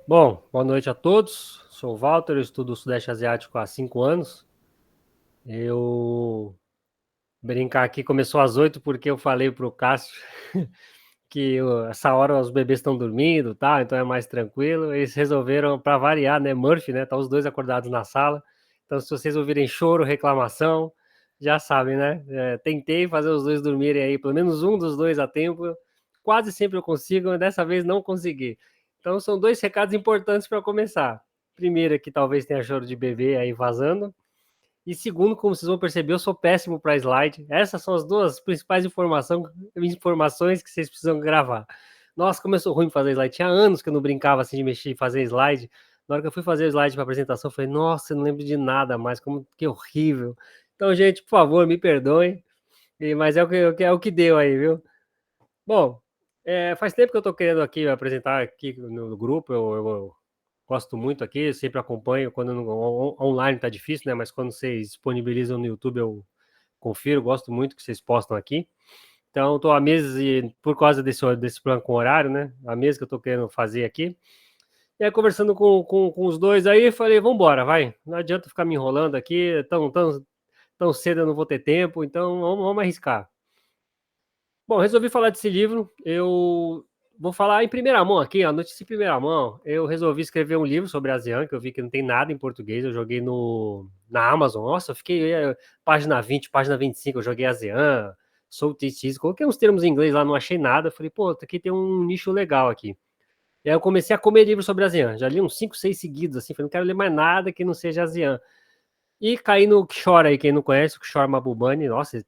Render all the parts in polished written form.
Bom, boa noite a todos. Sou o Walter, eu estudo o Sudeste Asiático há 5 anos. Eu brincar aqui começou às 8 porque eu falei pro Cássio que essa hora os bebês estão dormindo, tá? Então é mais tranquilo. Eles resolveram, para variar, né? Murphy, né? Tá os dois acordados na sala. Então, se vocês ouvirem choro, reclamação, já sabem, né? Tentei fazer os dois dormirem aí, pelo menos um dos dois a tempo. Quase sempre eu consigo, mas dessa vez não consegui. Então, são dois recados importantes para começar. Primeiro, é que talvez tenha choro de bebê aí vazando. E segundo, como vocês vão perceber, eu sou péssimo para slide. Essas são as duas principais informações que vocês precisam gravar. Nossa, como eu sou ruim para fazer slide. Tinha anos que eu não brincava assim de mexer e fazer slide. Na hora que eu fui fazer o slide para apresentação, eu falei, nossa, eu não lembro de nada mais, como que horrível. Então, gente, por favor, me perdoem. Mas é o que deu aí, viu? Bom, faz tempo que eu estou querendo aqui apresentar aqui no grupo. Eu gosto muito aqui, sempre acompanho. Quando online tá difícil, né? Mas quando vocês disponibilizam no YouTube, eu confiro. Gosto muito que vocês postam aqui. Então, estou há meses e por causa desse plano com horário, né? Há meses que eu estou querendo fazer aqui. E aí, conversando com os dois aí, falei, vamos embora, vai. Não adianta ficar me enrolando aqui, tão cedo eu não vou ter tempo, então vamos arriscar. Bom, resolvi falar desse livro. Eu vou falar em primeira mão aqui, a notícia em primeira mão. Eu resolvi escrever um livro sobre a ASEAN, que eu vi que não tem nada em português. Eu joguei na Amazon. Nossa, eu fiquei página 20, página 25. Eu joguei ASEAN, South East Asia, coloquei uns termos em inglês lá, não achei nada. Falei, pô, aqui tem um nicho legal aqui. E aí eu comecei a comer livros sobre a ASEAN. Já li uns 5, 6 seguidos, assim. Falei, não quero ler mais nada que não seja ASEAN. E caí no Kishore aí, quem não conhece, o Kishore Mahbubani, nossa, ele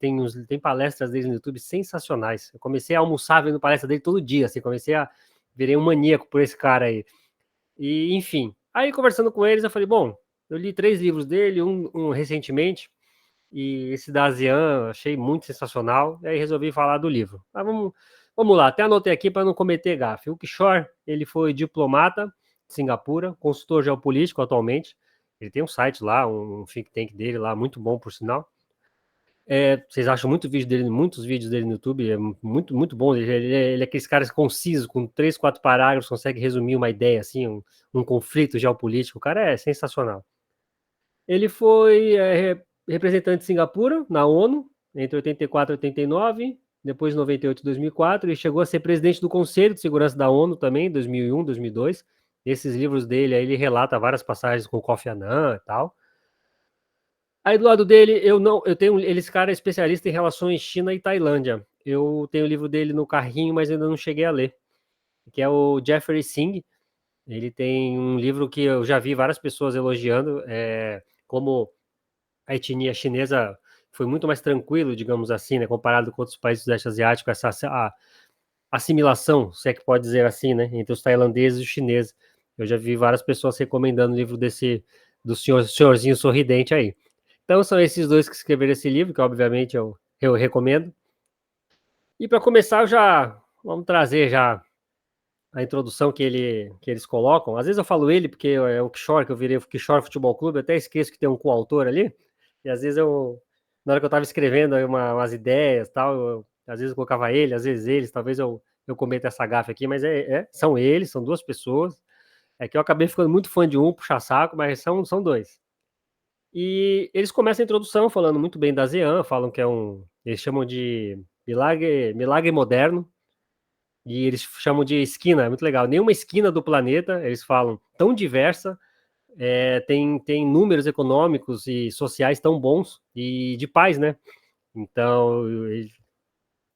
tem palestras dele no YouTube sensacionais. Eu comecei a almoçar vendo palestra dele todo dia, assim, virei um maníaco por esse cara aí. E, enfim, aí conversando com eles, eu falei, bom, eu li 3 livros dele, um recentemente, e esse da ASEAN achei muito sensacional, e aí resolvi falar do livro. Mas vamos lá, até anotei aqui para não cometer gafe. O Kishore, ele foi diplomata de Singapura, consultor geopolítico atualmente. Ele tem um site lá, um think tank dele lá, muito bom, por sinal. Vocês acham muitos vídeos dele no YouTube, é muito, muito bom. Ele é aqueles caras concisos, com 3, 4 parágrafos, consegue resumir uma ideia, assim, um conflito geopolítico. O cara é sensacional. Ele foi representante de Singapura na ONU, entre 84 e 89, depois de 98 e 2004, e chegou a ser presidente do Conselho de Segurança da ONU também, 2001, 2002. Esses livros dele, aí ele relata várias passagens com o Kofi Annan e tal. Aí do lado dele, eu tenho, esse cara é especialista em relações China e Tailândia. Eu tenho o livro dele no carrinho, mas ainda não cheguei a ler, que é o Jeffrey Singh. Ele tem um livro que eu já vi várias pessoas elogiando, como a etnia chinesa foi muito mais tranquilo, digamos assim, né, comparado com outros países do Sudeste Asiático, a assimilação, se é que pode dizer assim, né, entre os tailandeses e os chineses. Eu já vi várias pessoas recomendando o livro do senhorzinho sorridente aí. Então são esses dois que escreveram esse livro, que obviamente eu recomendo. E para começar, vamos trazer já a introdução que eles colocam. Às vezes eu falo ele, porque é o Kishore, que eu virei o Kishore Futebol Clube, eu até esqueço que tem um coautor ali. E às vezes na hora que eu estava escrevendo aí umas ideias tal, às vezes eu colocava ele, às vezes eles, talvez eu cometa essa gafe aqui, mas são eles, são duas pessoas. É que eu acabei ficando muito fã de um, puxa saco, mas são dois. E eles começam a introdução falando muito bem da ASEAN, falam que eles chamam de milagre moderno, e eles chamam de esquina, é muito legal. Nenhuma esquina do planeta, eles falam, tão diversa, tem números econômicos e sociais tão bons e de paz, né? Então,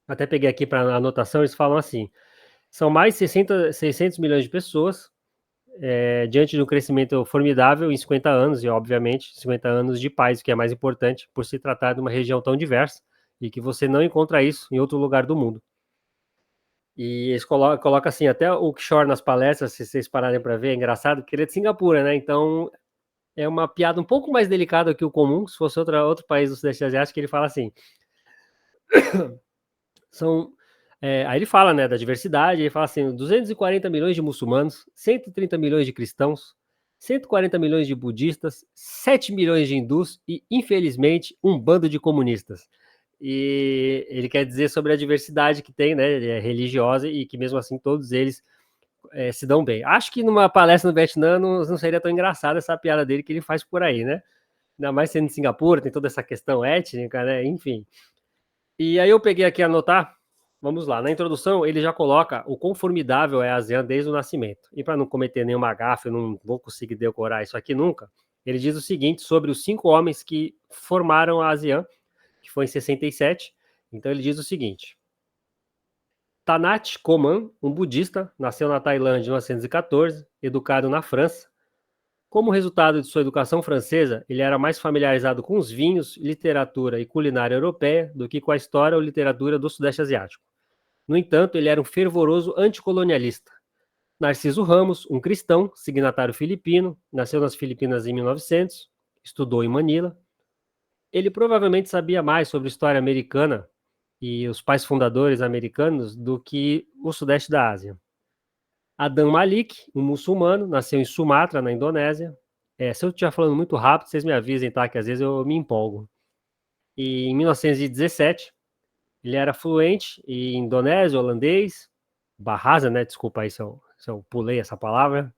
até peguei aqui para anotação, eles falam assim: são mais de 600 milhões de pessoas, diante de um crescimento formidável em 50 anos, e obviamente 50 anos de paz, o que é mais importante, por se tratar de uma região tão diversa e que você não encontra isso em outro lugar do mundo. E eles colocam assim, até o Kishore nas palestras, se vocês pararem para ver, é engraçado, porque ele é de Singapura, né? Então é uma piada um pouco mais delicada que o comum, se fosse outro país do Sudeste Asiático, ele fala assim, são... aí ele fala, né, da diversidade, ele fala assim, 240 milhões de muçulmanos, 130 milhões de cristãos, 140 milhões de budistas, 7 milhões de hindus e, infelizmente, um bando de comunistas. E ele quer dizer sobre a diversidade que tem, né, religiosa, e que mesmo assim todos eles se dão bem. Acho que numa palestra no Vietnã não seria tão engraçada essa piada dele que ele faz por aí, né? Ainda mais sendo em Singapura, tem toda essa questão étnica, né? Enfim. E aí eu peguei aqui a anotar. Vamos lá, na introdução ele já coloca o quão formidável é a ASEAN desde o nascimento. E para não cometer nenhuma gafe, eu não vou conseguir decorar isso aqui nunca, ele diz o seguinte sobre os 5 homens que formaram a ASEAN, que foi em 67. Então ele diz o seguinte: Thanat Khoman, um budista, nasceu na Tailândia em 1914, educado na França. Como resultado de sua educação francesa, ele era mais familiarizado com os vinhos, literatura e culinária europeia do que com a história ou literatura do Sudeste Asiático. No entanto, ele era um fervoroso anticolonialista. Narciso Ramos, um cristão, signatário filipino, nasceu nas Filipinas em 1900, estudou em Manila. Ele provavelmente sabia mais sobre história americana e os pais fundadores americanos do que o Sudeste da Ásia. Adam Malik, um muçulmano, nasceu em Sumatra, na Indonésia. Se eu estiver falando muito rápido, vocês me avisem, tá? Que às vezes eu me empolgo. E em 1917, ele era fluente em indonésio, holandês, Bahasa, né? Desculpa aí se eu pulei essa palavra.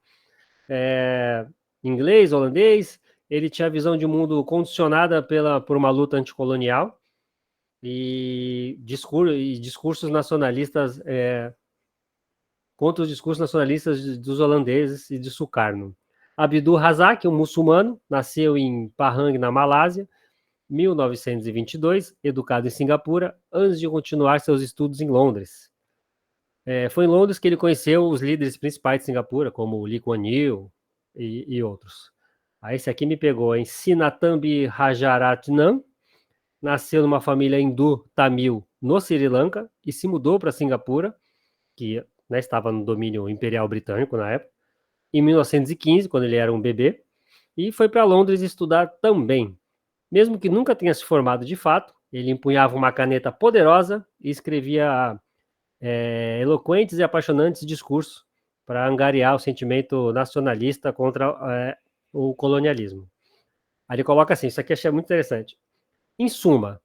Inglês, holandês. Ele tinha visão de mundo condicionada por uma luta anticolonial e discursos nacionalistas contra os discursos nacionalistas dos holandeses e de Sukarno. Abdul Razak, um muçulmano, nasceu em Pahang, na Malásia, 1922, educado em Singapura, antes de continuar seus estudos em Londres. Foi em Londres que ele conheceu os líderes principais de Singapura, como Lee Kuan Yew e outros. Esse aqui me pegou, hein? Sinnathamby Rajaratnam, nasceu numa família hindu tamil no Sri Lanka e se mudou para Singapura, que estava no domínio imperial britânico na época, em 1915, quando ele era um bebê, e foi para Londres estudar também. Mesmo que nunca tenha se formado de fato, ele empunhava uma caneta poderosa e escrevia eloquentes e apaixonantes discursos para angariar o sentimento nacionalista contra o colonialismo. Aí ele coloca assim, isso aqui eu achei muito interessante. Em suma,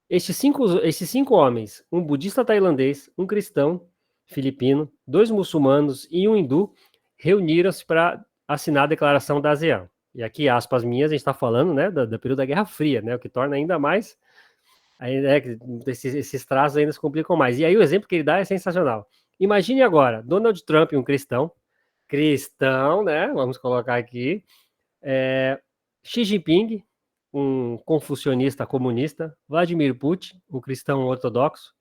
esses cinco homens, um budista tailandês, um cristão filipino, 2 muçulmanos e um hindu, reuniram-se para assinar a Declaração da ASEAN. E aqui, aspas minhas, a gente está falando, né, do período da Guerra Fria, né, o que torna ainda mais, esses traços ainda se complicam mais. E aí o exemplo que ele dá é sensacional. Imagine agora, Donald Trump, um cristão, né, vamos colocar aqui, Xi Jinping, um confucionista comunista, Vladimir Putin, um cristão ortodoxo,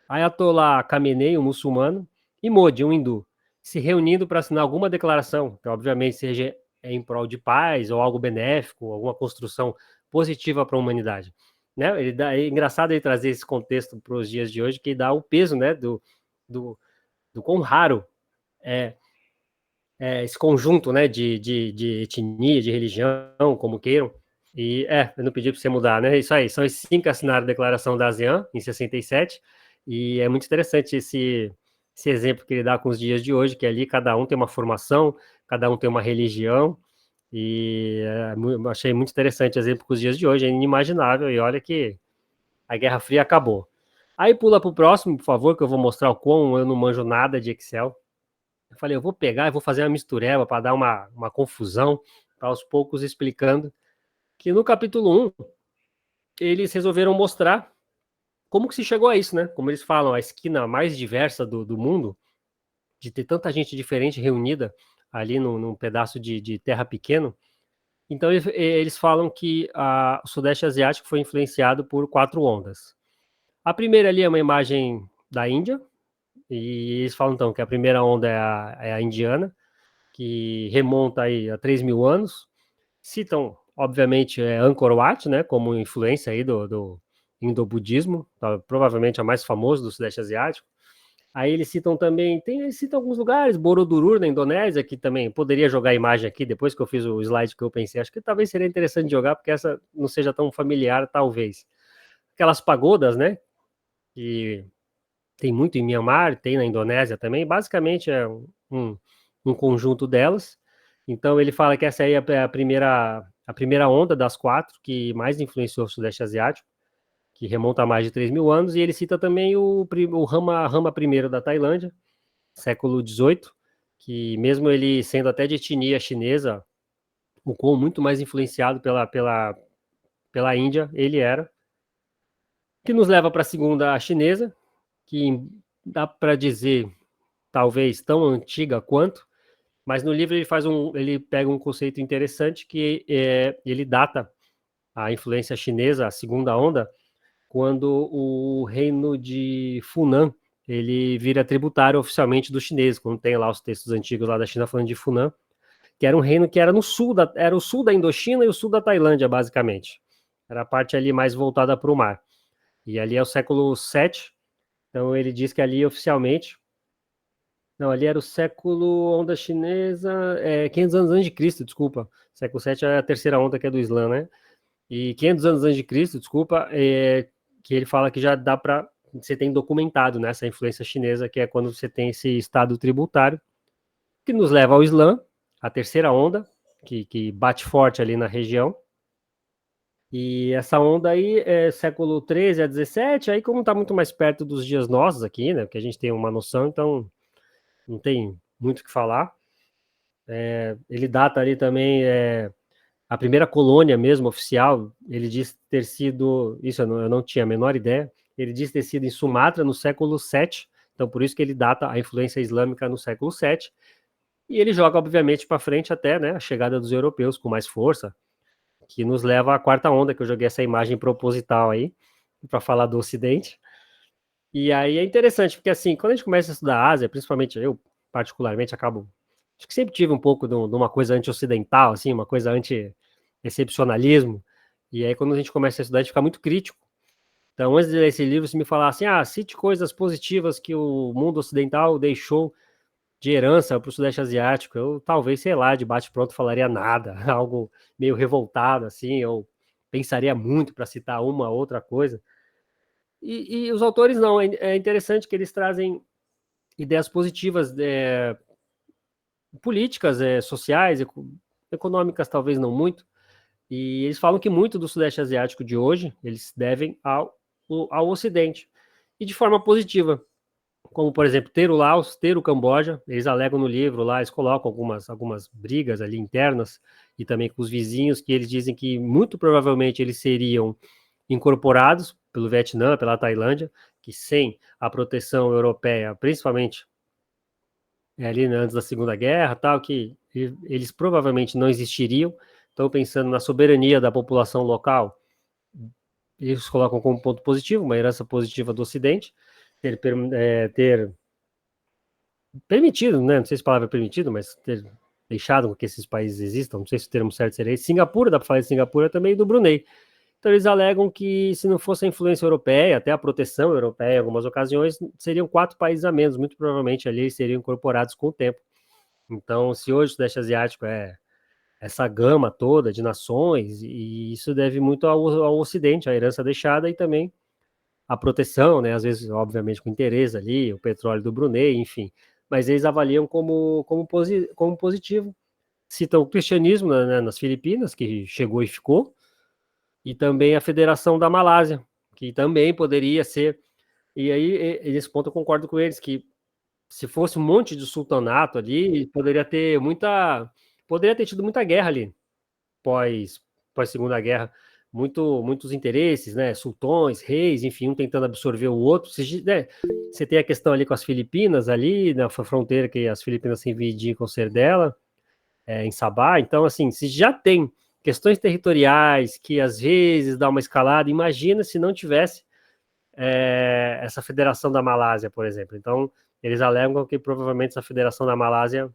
Ayatollah Khamenei, um muçulmano, e Modi, um hindu, se reunindo para assinar alguma declaração, que obviamente seja em prol de paz ou algo benéfico, alguma construção positiva para a humanidade. Né? É engraçado ele trazer esse contexto para os dias de hoje, que dá o peso, né, do quão raro esse conjunto, né, de etnia, de religião, como queiram. E eu não pedi para você mudar, né? Isso aí, são esses 5 que assinaram a Declaração da ASEAN em 67, e é muito interessante esse exemplo que ele dá com os dias de hoje, que ali cada um tem uma formação, cada um tem uma religião, e achei muito interessante o exemplo com os dias de hoje, é inimaginável, e olha que a Guerra Fria acabou. Aí pula para o próximo, por favor, que eu vou mostrar o quão eu não manjo nada de Excel. Eu falei, eu vou pegar e vou fazer uma mistureba para dar uma confusão, aos poucos explicando que no capítulo 1, eles resolveram mostrar como que se chegou a isso, né? Como eles falam, a esquina mais diversa do mundo, de ter tanta gente diferente reunida ali num pedaço de terra pequeno. Então, eles falam que o Sudeste Asiático foi influenciado por 4 ondas. A primeira ali é uma imagem da Índia, e eles falam, então, que a primeira onda é a indiana, que remonta aí a 3.000 anos. Citam, obviamente, Angkor Wat, né, como influência aí do indo-budismo, tá, provavelmente a mais famosa do Sudeste Asiático. Aí eles citam também, citam alguns lugares, Borobudur, na Indonésia, que também poderia jogar a imagem aqui, depois que eu fiz o slide que eu pensei, acho que talvez seria interessante jogar, porque essa não seja tão familiar, talvez. Aquelas pagodas, né, que tem muito em Myanmar, tem na Indonésia também, basicamente é um conjunto delas. Então ele fala que essa aí é a primeira onda das 4 que mais influenciou o Sudeste Asiático, que remonta a mais de 3.000 anos, e ele cita também o rama primeiro da Tailândia, século XVIII, que mesmo ele sendo até de etnia chinesa, o quão muito mais influenciado pela Índia ele era, que nos leva para a segunda chinesa, que dá para dizer talvez tão antiga quanto, mas no livro ele pega um conceito interessante que ele data a influência chinesa, a segunda onda, quando o reino de Funan ele vira tributário oficialmente dos chineses, quando tem lá os textos antigos lá da China falando de Funan, que era um reino que era no sul era o sul da Indochina e o sul da Tailândia, basicamente. Era a parte ali mais voltada para o mar. E ali é o século VII, então ele diz que ali oficialmente. Não, ali era o século onda chinesa, 500 anos antes de Cristo, desculpa. Século VII é a terceira onda que é do Islã, né? E 500 anos antes de Cristo, desculpa, que ele fala que já dá para você tem documentado nessa influência chinesa, que é quando você tem esse estado tributário, que nos leva ao Islã, a terceira onda, que bate forte ali na região. E essa onda aí é século 13 a 17, aí como está muito mais perto dos dias nossos aqui, né, que a gente tem uma noção, então não tem muito o que falar. Ele data ali também a primeira colônia mesmo, oficial, ele diz ter sido, isso eu não tinha a menor ideia, ele diz ter sido em Sumatra no século VII, então por isso que ele data a influência islâmica no século VII, e ele joga, obviamente, para frente até né, a chegada dos europeus com mais força, que nos leva à quarta onda, que eu joguei essa imagem proposital aí, para falar do Ocidente. E aí é interessante, porque assim, quando a gente começa a estudar a Ásia, principalmente eu, particularmente, acabo. Acho que sempre tive um pouco de uma coisa anti-ocidental, assim, uma coisa anti-excepcionalismo. E aí, quando a gente começa a estudar, a gente fica muito crítico. Então, antes de ler esse livro, se me falasse, cite coisas positivas que o mundo ocidental deixou de herança para o Sudeste Asiático, eu talvez, sei lá, de bate-pronto falaria nada, algo meio revoltado, assim, ou pensaria muito para citar uma outra coisa. E os autores não, é interessante que eles trazem ideias positivas, políticas, sociais, econômicas, talvez não muito, e eles falam que muito do Sudeste Asiático de hoje, eles devem ao Ocidente, e de forma positiva, como, por exemplo, ter o Laos, ter o Camboja, eles alegam no livro lá, eles colocam algumas brigas ali internas, e também com os vizinhos, que eles dizem que muito provavelmente eles seriam incorporados pelo Vietnã, pela Tailândia, que sem a proteção europeia, principalmente ali né, antes da Segunda Guerra, tal, que eles provavelmente não existiriam. Então, pensando na soberania da população local, eles colocam como ponto positivo, uma herança positiva do Ocidente, ter permitido, né? Não sei se a palavra é permitido, mas ter deixado que esses países existam. Não sei se o termo certo seria esse. Singapura, dá para falar de Singapura também, e do Brunei. Então, eles alegam que se não fosse a influência europeia, até a proteção europeia em algumas ocasiões, seriam 4 países a menos, muito provavelmente ali seriam incorporados com o tempo. Então, se hoje o Sudeste Asiático é essa gama toda de nações, e isso deve muito ao Ocidente, a herança deixada e também a proteção, né? Às vezes, obviamente, com interesse ali, o petróleo do Brunei, enfim. Mas eles avaliam como positivo. Citam o cristianismo né, nas Filipinas, que chegou e ficou, e também a Federação da Malásia, que também poderia ser. E aí, nesse ponto, eu concordo com eles, que se fosse um monte de sultanato ali, poderia ter tido muita guerra ali, pós, pós Segunda Guerra, muitos interesses, né, sultões, reis, enfim, um tentando absorver o outro, né, você tem a questão ali com as Filipinas, ali, na fronteira que as Filipinas se reivindicam ser dela, em Sabá, então, assim, se já tem questões territoriais que às vezes dá uma escalada, imagina se não tivesse essa Federação da Malásia, por exemplo. Então, eles alegam que provavelmente essa Federação da Malásia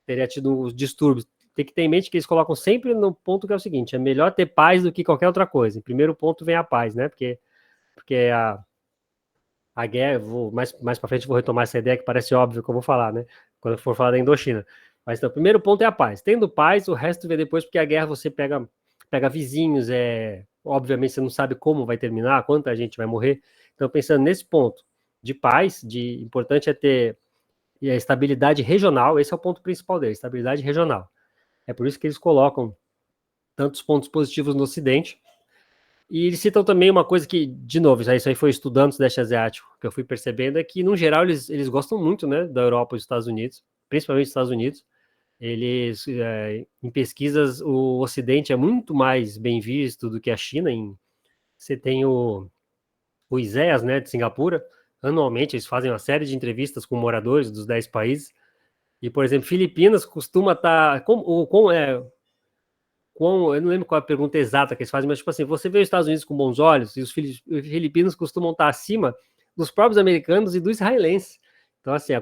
teria tido uns distúrbios. Tem que ter em mente que eles colocam sempre no ponto que é o seguinte: é melhor ter paz do que qualquer outra coisa. Em primeiro ponto vem a paz, né? Porque a guerra, mais para frente vou retomar essa ideia que parece óbvio que eu vou falar, né? Quando eu for falar da Indochina. Mas então, o primeiro ponto é a paz. Tendo paz, o resto vem depois, porque a guerra você pega vizinhos, obviamente você não sabe como vai terminar, quanta gente vai morrer. Então, pensando nesse ponto de paz, importante é ter a estabilidade regional, esse é o ponto principal dele, estabilidade regional. É por isso que eles colocam tantos pontos positivos no Ocidente, E eles citam também uma coisa que, de novo, isso aí foi estudando o Sudeste Asiático, que eu fui percebendo, é que, no geral, eles gostam muito, né, da Europa e dos Estados Unidos, principalmente dos Estados Unidos. Eles, em pesquisas, o Ocidente é muito mais bem visto do que a China. Você tem o ISEAS, né, de Singapura, anualmente eles fazem uma série de entrevistas com moradores dos 10 países, e, por exemplo, Filipinas costuma estar, eu não lembro qual é a pergunta exata que eles fazem, mas tipo assim, você vê os Estados Unidos com bons olhos, e os filipinos costumam estar acima dos próprios americanos e dos israelenses. Então, assim,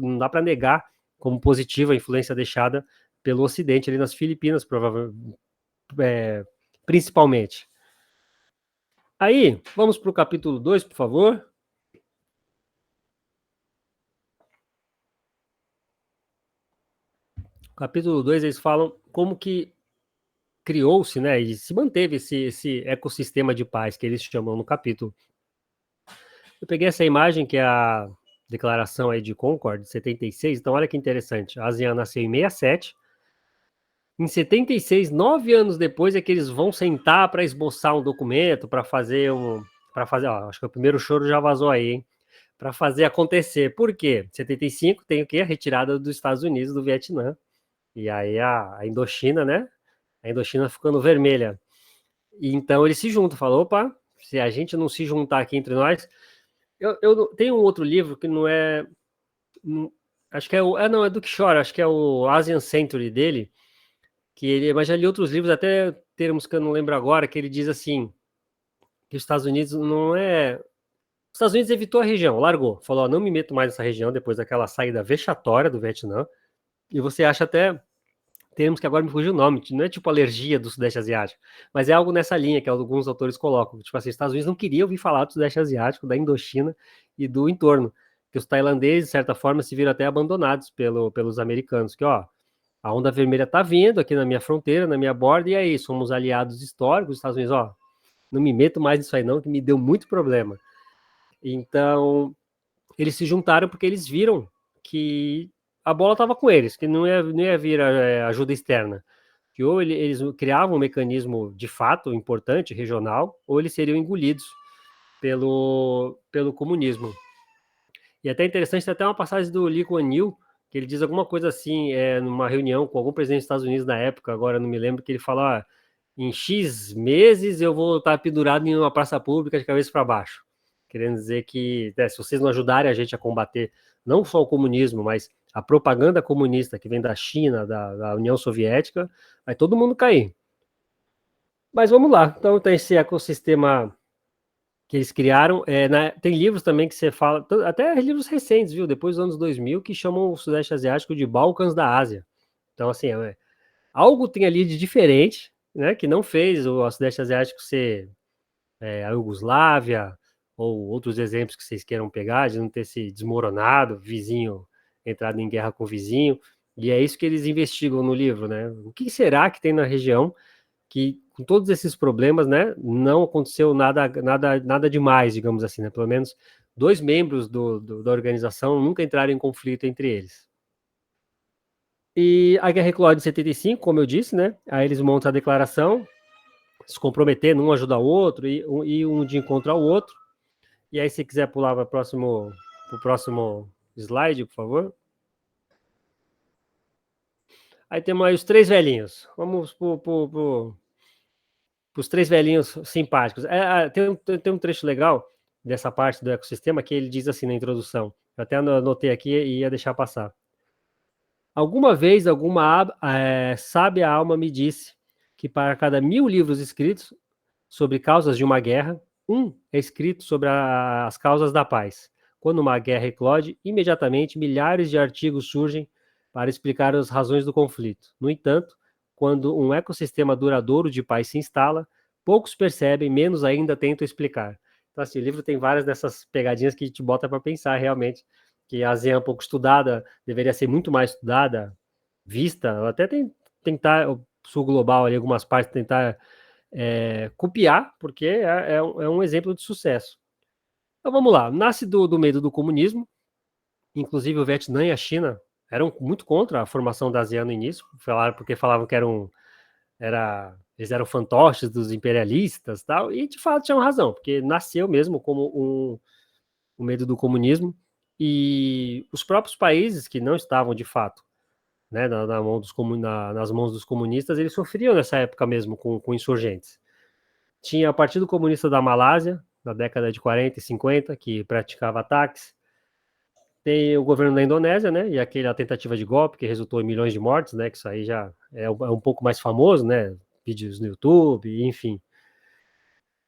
não dá para negar como positiva a influência deixada pelo Ocidente ali nas Filipinas, provavelmente, principalmente. Aí, vamos para o capítulo 2, por favor. Capítulo 2, eles falam como que criou-se, né, e se manteve esse ecossistema de paz que eles chamam no capítulo. Eu peguei essa imagem que é a declaração aí de Concord, de 76, então olha que interessante, a ASEAN nasceu em 67, em 76, 9 anos depois é que eles vão sentar para esboçar um documento, acho que o primeiro choro já vazou aí, hein? Para fazer acontecer. Por quê? 75 tem o quê? A retirada dos Estados Unidos do Vietnã. E aí a Indochina, né? A Indochina ficando vermelha. E então eles se juntam, falou, opa, se a gente não se juntar aqui entre nós... Eu tenho um outro livro que não é... acho que é o... não, é do que chora, acho que é o Asian Century dele, mas já li outros livros, até termos que eu não lembro agora, que ele diz assim, que os Estados Unidos não é... Os Estados Unidos evitou a região, largou, falou, ó, não me meto mais nessa região depois daquela saída vexatória do Vietnã, e você acha até, termos que agora me fugiu o nome, não é tipo alergia do Sudeste Asiático, mas é algo nessa linha que alguns autores colocam, tipo assim, os Estados Unidos não queriam ouvir falar do Sudeste Asiático, da Indochina e do entorno, que os tailandeses, de certa forma, se viram até abandonados pelos americanos, que ó, a onda vermelha tá vindo aqui na minha fronteira, na minha borda, e aí, somos aliados históricos dos Estados Unidos, ó, não me meto mais nisso aí não, que me deu muito problema. Então, eles se juntaram porque eles viram que a bola estava com eles, que não ia vir ajuda externa. Que ou eles criavam um mecanismo de fato importante, regional, ou eles seriam engolidos pelo comunismo. E até interessante, tem até uma passagem do Lee Kuan Yew, que ele diz alguma coisa assim, numa reunião com algum presidente dos Estados Unidos na época, agora não me lembro, que ele fala, ah, em X meses eu vou estar pendurado em uma praça pública de cabeça para baixo. Querendo dizer que, se vocês não ajudarem a gente a combater não só o comunismo, mas a propaganda comunista que vem da China, da União Soviética, vai todo mundo cair. Mas vamos lá, então tem esse ecossistema que eles criaram. Tem livros também que você fala, até livros recentes, viu? Depois dos anos 2000, que chamam o Sudeste Asiático de Balcãs da Ásia. Então, assim, algo tem ali de diferente, né? Que não fez o Sudeste Asiático ser a Iugoslávia, ou outros exemplos que vocês queiram pegar, de não ter se desmoronado, vizinho, entrado em guerra com o vizinho. E é isso que eles investigam no livro, né? O que será que tem na região que, com todos esses problemas, né, não aconteceu nada demais, digamos assim, né? Pelo menos 2 membros da organização nunca entraram em conflito entre eles. E a guerra eclode em 75, como eu disse, né? Aí eles montam a declaração, se comprometendo, um ajudar o outro e um de encontro ao outro. E aí, se quiser pular para o próximo slide, por favor. Aí temos aí os 3 velhinhos. Vamos para os 3 velhinhos simpáticos. Tem um trecho legal dessa parte do ecossistema que ele diz assim na introdução. Eu até anotei aqui e ia deixar passar. Alguma vez, sábia alma me disse que para cada 1000 livros escritos sobre causas de uma guerra, um é escrito sobre as causas da paz. Quando uma guerra eclode, imediatamente milhares de artigos surgem para explicar as razões do conflito. No entanto, quando um ecossistema duradouro de paz se instala, poucos percebem, menos ainda tentam explicar. Então, assim, o livro tem várias dessas pegadinhas que te bota para pensar realmente que a ASEAN é um pouco estudada, deveria ser muito mais estudada, vista, até tentar, o Sul Global ali, algumas partes, tentar copiar, porque é um exemplo de sucesso. Então vamos lá, nasce do medo do comunismo, inclusive o Vietnã e a China eram muito contra a formação da ASEAN no início, porque falavam que era eles eram fantoches dos imperialistas, tal, e de fato tinham razão, porque nasceu mesmo como o medo do comunismo, e os próprios países que não estavam de fato, né, nas mãos dos comunistas, eles sofriam nessa época mesmo com insurgentes. Tinha o Partido Comunista da Malásia, na década de 40 e 50, que praticava ataques. Tem o governo da Indonésia, né, e aquela tentativa de golpe que resultou em milhões de mortes, né, que isso aí já é um pouco mais famoso, né, vídeos no YouTube, enfim.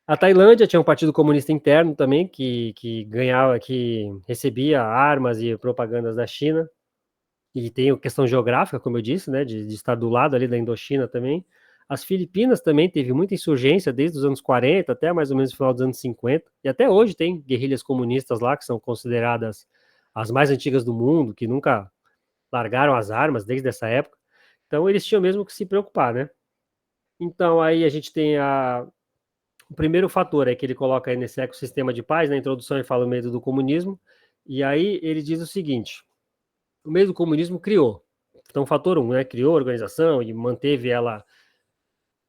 A Tailândia tinha um partido comunista interno também, que ganhava, que recebia armas e propagandas da China, e tem a questão geográfica, como eu disse, né, de estar do lado ali da Indochina também. As Filipinas também teve muita insurgência desde os anos 40 até mais ou menos o final dos anos 50, e até hoje tem guerrilhas comunistas lá, que são consideradas as mais antigas do mundo, que nunca largaram as armas desde essa época. Então eles tinham mesmo que se preocupar, né? Então aí a gente tem o primeiro fator é que ele coloca aí nesse ecossistema de paz, na introdução ele fala o medo do comunismo, e aí ele diz o seguinte: o medo do comunismo criou. Então, fator 1, né, criou a organização e manteve ela,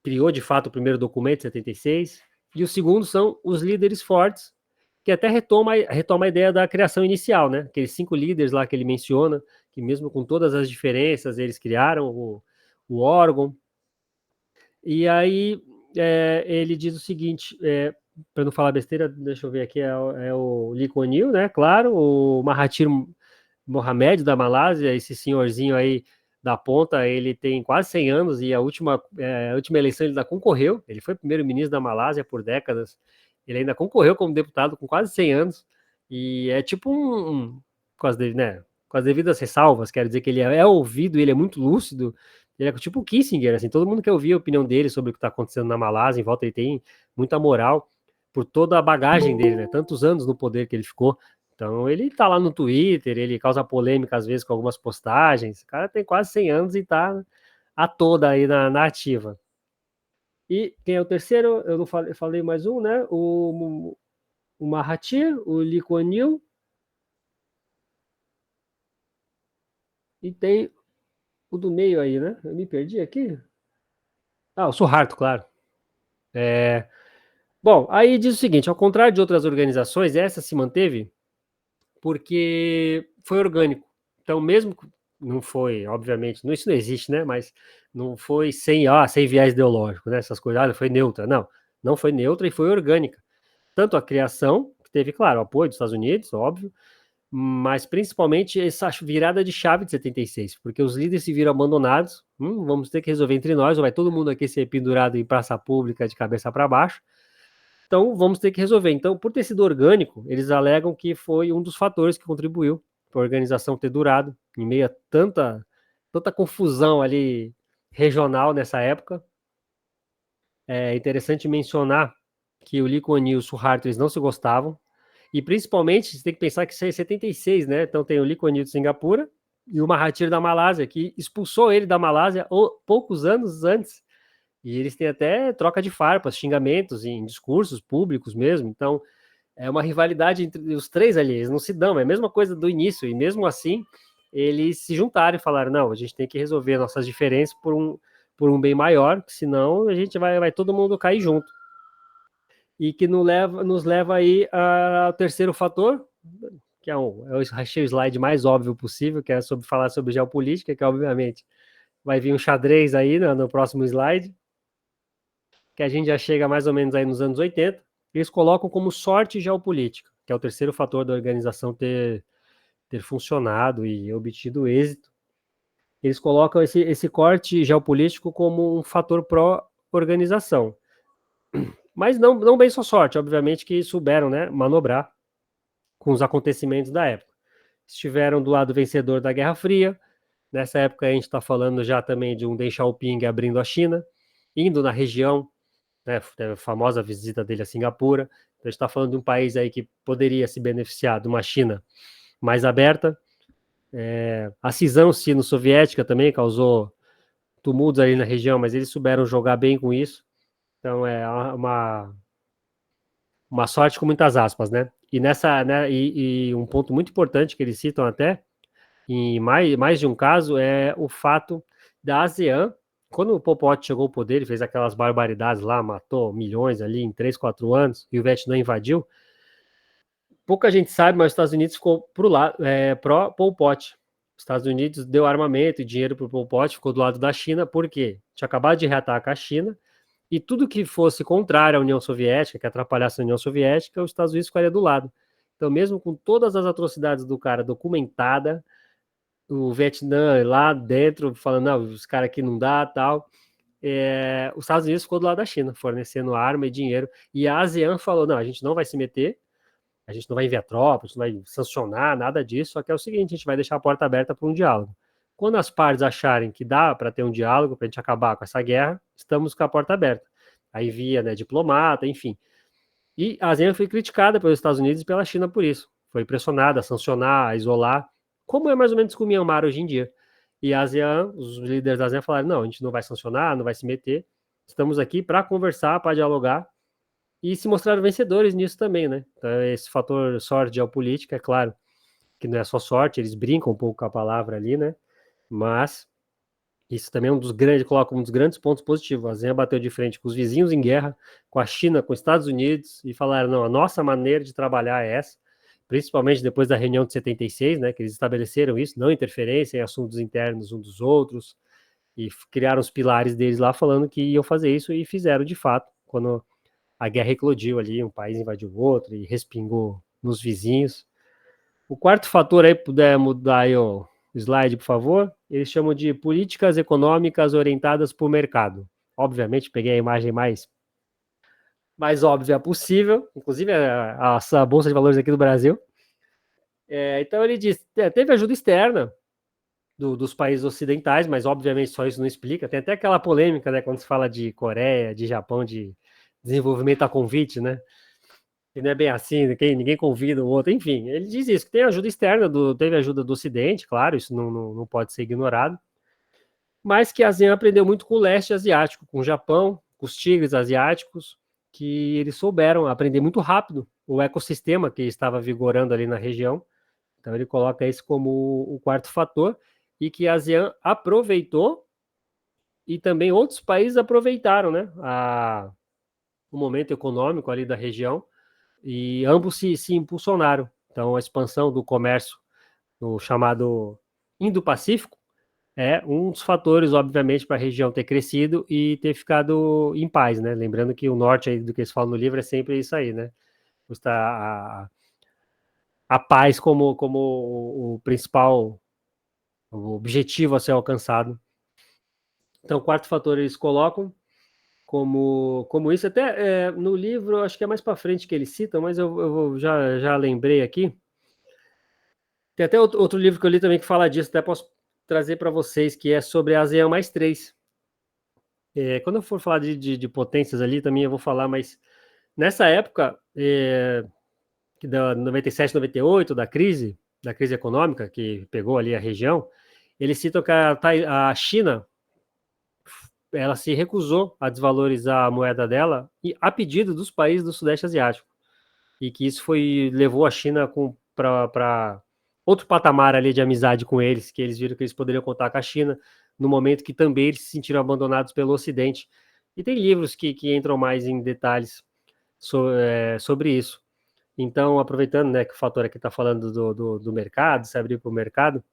criou de fato o primeiro documento, 76, e o segundo são os líderes fortes, que até retoma a ideia da criação inicial, né, aqueles 5 líderes lá que ele menciona, que mesmo com todas as diferenças, eles criaram o órgão. E aí ele diz o seguinte, para não falar besteira, deixa eu ver aqui, é o Lee Kuan Yew, né, claro, o Mahathir Mohamed da Malásia, esse senhorzinho aí da ponta, ele tem quase 100 anos e a última eleição ele ainda concorreu, ele foi primeiro-ministro da Malásia por décadas, ele ainda concorreu como deputado com quase 100 anos, e é tipo com as devidas ressalvas, quero dizer que ele é ouvido, ele é muito lúcido, ele é tipo o Kissinger, assim, todo mundo quer ouvir a opinião dele sobre o que está acontecendo na Malásia, em volta ele tem muita moral, por toda a bagagem dele, né, tantos anos no poder que ele ficou. Então ele tá lá no Twitter, ele causa polêmica às vezes com algumas postagens. O cara tem quase 100 anos e tá a toda aí na ativa. E quem é o terceiro? Eu não falei mais um, né? O Mahathir, o Lee Kuan Yew. E tem o do meio aí, né? Eu me perdi aqui. Ah, o Suharto, claro. Bom, aí diz o seguinte, ao contrário de outras organizações, essa se manteve porque foi orgânico. Então, mesmo não foi, obviamente, isso não existe, né? Mas não foi sem viés ideológico, né? Essas coisas, foi neutra. Não, não foi neutra e foi orgânica. Tanto a criação, que teve, claro, o apoio dos Estados Unidos, óbvio, mas principalmente essa virada de chave de 76, porque os líderes se viram abandonados, vamos ter que resolver entre nós, ou vai todo mundo aqui ser pendurado em praça pública de cabeça para baixo, então, vamos ter que resolver. Então, por ter sido orgânico, eles alegam que foi um dos fatores que contribuiu para a organização ter durado, em meio a tanta confusão ali regional nessa época. É interessante mencionar que o Lee Kuan Yew e o Suharto, eles não se gostavam, e principalmente, você tem que pensar que isso é 76, né? Então tem o Lee Kuan Yew de Singapura e o Mahathir da Malásia, que expulsou ele da Malásia poucos anos antes. E eles têm até troca de farpas, xingamentos em discursos públicos mesmo. Então, é uma rivalidade entre os três ali, eles não se dão, é a mesma coisa do início. E mesmo assim, eles se juntaram e falaram: não, a gente tem que resolver nossas diferenças por um bem maior, porque senão a gente vai todo mundo cair junto. E que nos leva aí ao terceiro fator, que eu achei o slide mais óbvio possível, que é falar sobre geopolítica, que obviamente vai vir um xadrez aí no próximo slide, que a gente já chega mais ou menos aí nos anos 80, eles colocam como sorte geopolítica, que é o terceiro fator da organização ter funcionado e obtido êxito. Eles colocam esse corte geopolítico como um fator pró-organização. Mas não bem só sorte, obviamente que souberam, né, manobrar com os acontecimentos da época. Estiveram do lado vencedor da Guerra Fria. Nessa época a gente está falando já também de um Deng Xiaoping abrindo a China, indo na região, né, a famosa visita dele a Singapura. Então, a gente está falando de um país aí que poderia se beneficiar de uma China mais aberta. A cisão sino-soviética também causou tumultos ali na região, mas eles souberam jogar bem com isso. Então é uma sorte com muitas aspas, né? E e um ponto muito importante que eles citam até em mais de um caso é o fato da ASEAN quando o Pol Pot chegou ao poder, ele fez aquelas barbaridades lá, matou milhões ali em 3, 4 anos, e o Vietnã invadiu, pouca gente sabe, mas os Estados Unidos ficou pró Pol Pot. Os Estados Unidos deu armamento e dinheiro para o Pol Pot, ficou do lado da China, por quê? Tinha acabado de reatacar a China, e tudo que fosse contrário à União Soviética, que atrapalhasse a União Soviética, os Estados Unidos ficaria do lado. Então, mesmo com todas as atrocidades do cara documentada, o Vietnã lá dentro, falando, não, os caras aqui não dá, tal, os Estados Unidos ficou do lado da China, fornecendo arma e dinheiro, e a ASEAN falou, não, a gente não vai se meter, a gente não vai enviar tropas, não vai sancionar, nada disso, só que é o seguinte, a gente vai deixar a porta aberta para um diálogo. Quando as partes acharem que dá para ter um diálogo, para a gente acabar com essa guerra, estamos com a porta aberta. Aí via, né, diplomata, enfim. E a ASEAN foi criticada pelos Estados Unidos e pela China por isso. Foi pressionada a sancionar, a isolar, como é mais ou menos com o Myanmar hoje em dia. E a ASEAN, os líderes da ASEAN falaram, não, a gente não vai sancionar, não vai se meter, estamos aqui para conversar, para dialogar, e se mostraram vencedores nisso também, né? Então, esse fator sorte geopolítica, é claro, que não é só sorte, eles brincam um pouco com a palavra ali, né? Mas isso também é um dos grandes, coloca um dos grandes pontos positivos. A ASEAN bateu de frente com os vizinhos em guerra, com a China, com os Estados Unidos, e falaram, não, a nossa maneira de trabalhar é essa, principalmente depois da reunião de 76, né, que eles estabeleceram isso, não interferência em assuntos internos um dos outros, e criaram os pilares deles lá, falando que iam fazer isso, e fizeram de fato, quando a guerra eclodiu ali, um país invadiu o outro, e respingou nos vizinhos. O quarto fator aí, puder mudar aí o slide, por favor, eles chamam de políticas econômicas orientadas para o mercado. Obviamente, peguei a imagem mais óbvia possível, inclusive a Bolsa de Valores aqui do Brasil. Então ele diz, teve ajuda externa dos países ocidentais, mas obviamente só isso não explica. Tem até aquela polêmica, né, quando se fala de Coreia, de Japão, de desenvolvimento a convite, né? Que não é bem assim, ninguém convida o outro, enfim, ele diz isso, que tem ajuda externa, teve ajuda do Ocidente, claro, isso não pode ser ignorado, mas que a ASEAN aprendeu muito com o leste asiático, com o Japão, com os tigres asiáticos, que eles souberam aprender muito rápido o ecossistema que estava vigorando ali na região, então ele coloca isso como o quarto fator, e que a ASEAN aproveitou, e também outros países aproveitaram, né, o momento econômico ali da região, e ambos se impulsionaram. Então, a expansão do comércio no chamado Indo-Pacífico é um dos fatores, obviamente, para a região ter crescido e ter ficado em paz, né? Lembrando que o norte aí do que eles falam no livro é sempre isso aí, né? A paz como o principal o objetivo a ser alcançado. Então, o quarto fator eles colocam como isso. Até no livro, acho que é mais para frente que eles citam, mas eu já lembrei aqui. Tem até outro livro que eu li também que fala disso, até posso trazer para vocês, que é sobre a ASEAN mais 3. Quando eu for falar de potências ali, também eu vou falar, mas nessa época, da 97, 98, da crise econômica que pegou ali a região, eles citam que a China ela se recusou a desvalorizar a moeda dela a pedido dos países do Sudeste Asiático. E que isso levou a China para outro patamar ali de amizade com eles, que eles viram que eles poderiam contar com a China, no momento que também eles se sentiram abandonados pelo Ocidente. E tem livros que entram mais em detalhes sobre isso. Então, aproveitando, né, que o fator aqui está falando do mercado, se abrir para o mercado,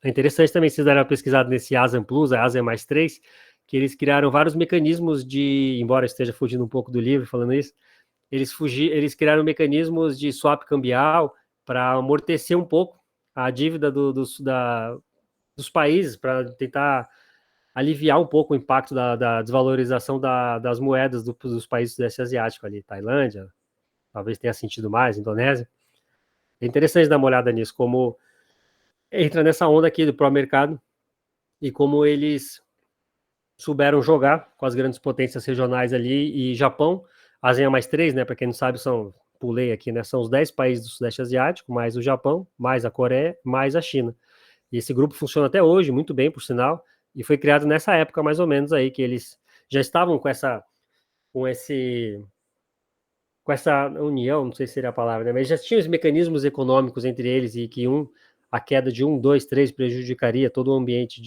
é interessante também, vocês deram uma pesquisada nesse ASEAN Plus, a ASEAN mais 3, que eles criaram vários mecanismos embora esteja fugindo um pouco do livro falando isso, eles criaram mecanismos de swap cambial para amortecer um pouco a dívida dos países, para tentar aliviar um pouco o impacto da desvalorização das moedas dos países do Sudeste Asiático ali, Tailândia, talvez tenha sentido mais, Indonésia. É interessante dar uma olhada nisso, como entra nessa onda aqui do pró-mercado e como eles souberam jogar com as grandes potências regionais ali, e Japão, ASEAN mais 3, né, para quem não sabe, pulei aqui, né, são os 10 países do Sudeste Asiático, mais o Japão, mais a Coreia, mais a China. E esse grupo funciona até hoje, muito bem, por sinal, e foi criado nessa época, mais ou menos, aí, que eles já estavam com essa união, não sei se seria a palavra, né, mas já tinham os mecanismos econômicos entre eles, e que a queda de 1, 2, 3 prejudicaria todo o ambiente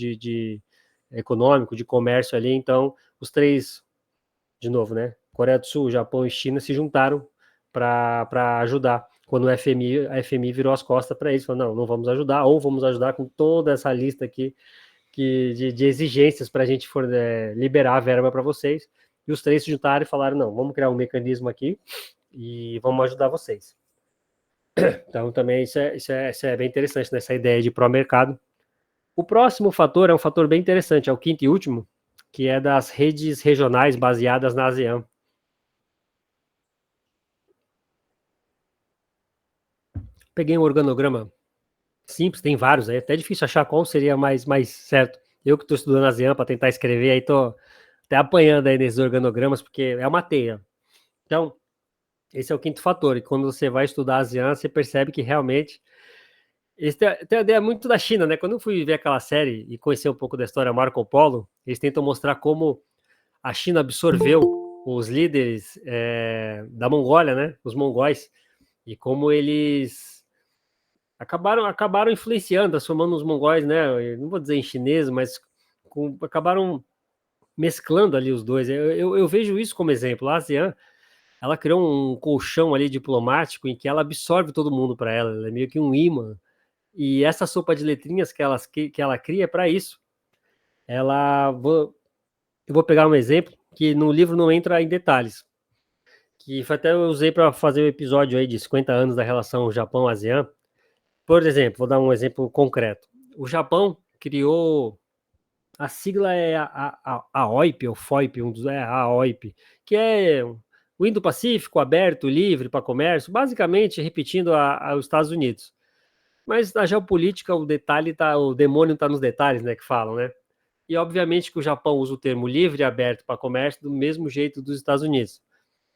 econômico, de comércio ali, então os três, de novo, né, Coreia do Sul, Japão e China se juntaram para ajudar. Quando a FMI virou as costas para isso, falou, não vamos ajudar, ou vamos ajudar com toda essa lista aqui de exigências para a gente liberar a verba para vocês. E os três se juntaram e falaram, não, vamos criar um mecanismo aqui e vamos ajudar vocês. Então, também isso é bem interessante, nessa ideia de pró-mercado. O próximo fator é um fator bem interessante, é o quinto e último, que é das redes regionais baseadas na ASEAN. Peguei um organograma simples, tem vários aí, é até difícil achar qual seria mais certo. Eu que estou estudando ASEAN para tentar escrever, aí estou até apanhando aí nesses organogramas, porque é uma teia. Então, esse é o quinto fator, e quando você vai estudar ASEAN, você percebe que realmente esse tem a ideia muito da China, né? Quando eu fui ver aquela série e conhecer um pouco da história Marco Polo, eles tentam mostrar como a China absorveu os líderes da Mongólia, né? Os mongóis, e como eles acabaram influenciando, transformando os mongóis, né? Eu não vou dizer em chinês, mas acabaram mesclando ali os dois. Eu vejo isso como exemplo. A ASEAN, ela criou um colchão ali diplomático em que ela absorve todo mundo para ela. Ela é meio que um imã. E essa sopa de letrinhas que ela cria é para isso. Eu vou pegar um exemplo que no livro não entra em detalhes, que até eu usei para fazer um episódio aí de 50 anos da relação Japão-ASEAN. Por exemplo, vou dar um exemplo concreto. O Japão criou, a sigla é a OIP, ou FOIP, a OIP, que é o Indo-Pacífico aberto, livre para comércio, basicamente repetindo aos Estados Unidos. Mas na geopolítica o demônio está nos detalhes, né, que falam, né? E obviamente que o Japão usa o termo livre e aberto para comércio do mesmo jeito dos Estados Unidos,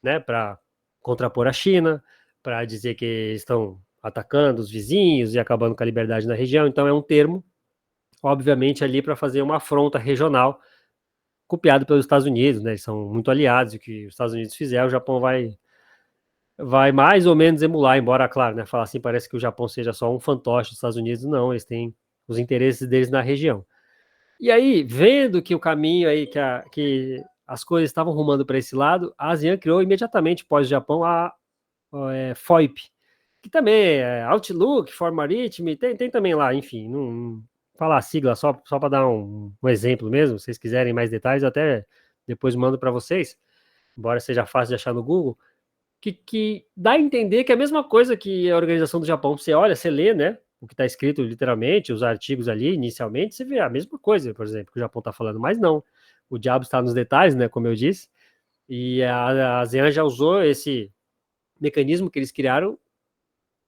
né, para contrapor a China, para dizer que estão atacando os vizinhos e acabando com a liberdade na região. Então é um termo, obviamente, ali para fazer uma afronta regional, copiado pelos Estados Unidos, né? Eles são muito aliados, e o que os Estados Unidos fizer, o Japão vai mais ou menos emular, embora, claro, né, falar assim, parece que o Japão seja só um fantoche dos Estados Unidos, não, eles têm os interesses deles na região. E aí, vendo que o caminho aí, que as coisas estavam rumando para esse lado, a ASEAN criou imediatamente, pós-Japão, a FOIP, que também é Outlook, For Maritime, tem também lá, enfim, não falar a sigla só para dar um exemplo mesmo, se vocês quiserem mais detalhes, eu até depois mando para vocês, embora seja fácil de achar no Google, que dá a entender que é a mesma coisa que a Organização do Japão. Você olha, você lê, né, o que está escrito literalmente, os artigos ali, inicialmente, você vê a mesma coisa, por exemplo, que o Japão está falando, mas não. O diabo está nos detalhes, né, como eu disse, e a ASEAN já usou esse mecanismo que eles criaram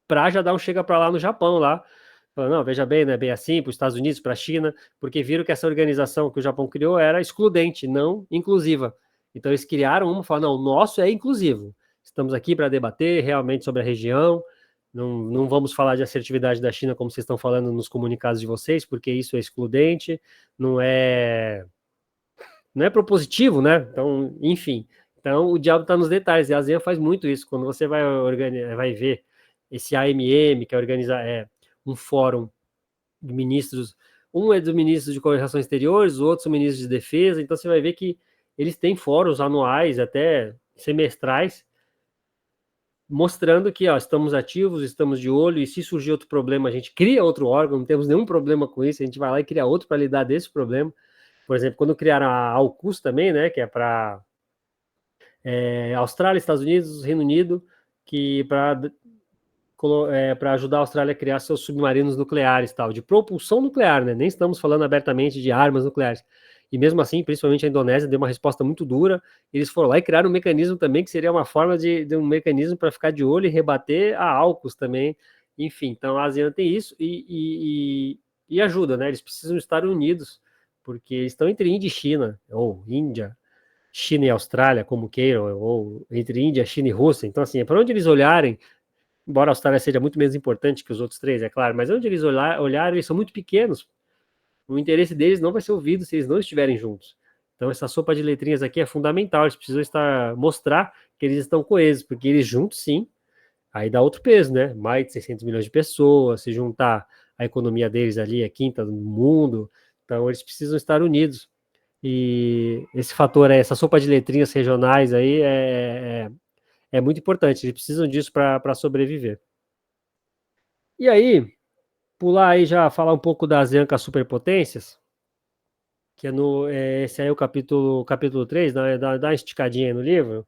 para já dar um chega para lá no Japão, lá. Falando, não, veja bem, não é bem assim, para os Estados Unidos, para a China, porque viram que essa organização que o Japão criou era excludente, não inclusiva. Então eles criaram uma e falaram, não, o nosso é inclusivo. Estamos aqui para debater realmente sobre a região, não vamos falar de assertividade da China como vocês estão falando nos comunicados de vocês, porque isso é excludente, não é propositivo, né? Então, enfim. Então, o diabo está nos detalhes, e a ASEAN faz muito isso. Quando você vai ver esse AMM, que um fórum de ministros, um é dos ministros de Relações Exteriores, o outro são ministros de Defesa, então você vai ver que eles têm fóruns anuais, até semestrais, mostrando que estamos ativos, estamos de olho, e se surgir outro problema, a gente cria outro órgão, não temos nenhum problema com isso, a gente vai lá e cria outro para lidar desse problema. Por exemplo, quando criaram a AUKUS também, né, que é para Austrália, Estados Unidos, Reino Unido, que para ajudar a Austrália a criar seus submarinos nucleares, tal, de propulsão nuclear, né? Nem estamos falando abertamente de armas nucleares. E mesmo assim, principalmente a Indonésia deu uma resposta muito dura. Eles foram lá e criaram um mecanismo também que seria uma forma de um mecanismo para ficar de olho e rebater a AUKUS também. Enfim, então a ASEAN tem isso e ajuda, né? Eles precisam estar unidos, porque eles estão entre Índia e China, ou Índia, China e Austrália, como queiram, ou entre Índia, China e Rússia. Então, assim, para onde eles olharem, embora a Austrália seja muito menos importante que os outros três, é claro, mas onde eles olharem, eles são muito pequenos. O interesse deles não vai ser ouvido se eles não estiverem juntos. Então, essa sopa de letrinhas aqui é fundamental. Eles precisam mostrar que eles estão coesos, porque eles juntos, sim, aí dá outro peso, né? Mais de 600 milhões de pessoas, se juntar a economia deles ali, a quinta do mundo, Então, eles precisam estar unidos. E esse fator, essa sopa de letrinhas regionais aí é muito importante. Eles precisam disso para sobreviver. E aí, pular aí já falar um pouco das ASEAN com as superpotências, que esse aí é o capítulo 3, dá uma esticadinha aí no livro,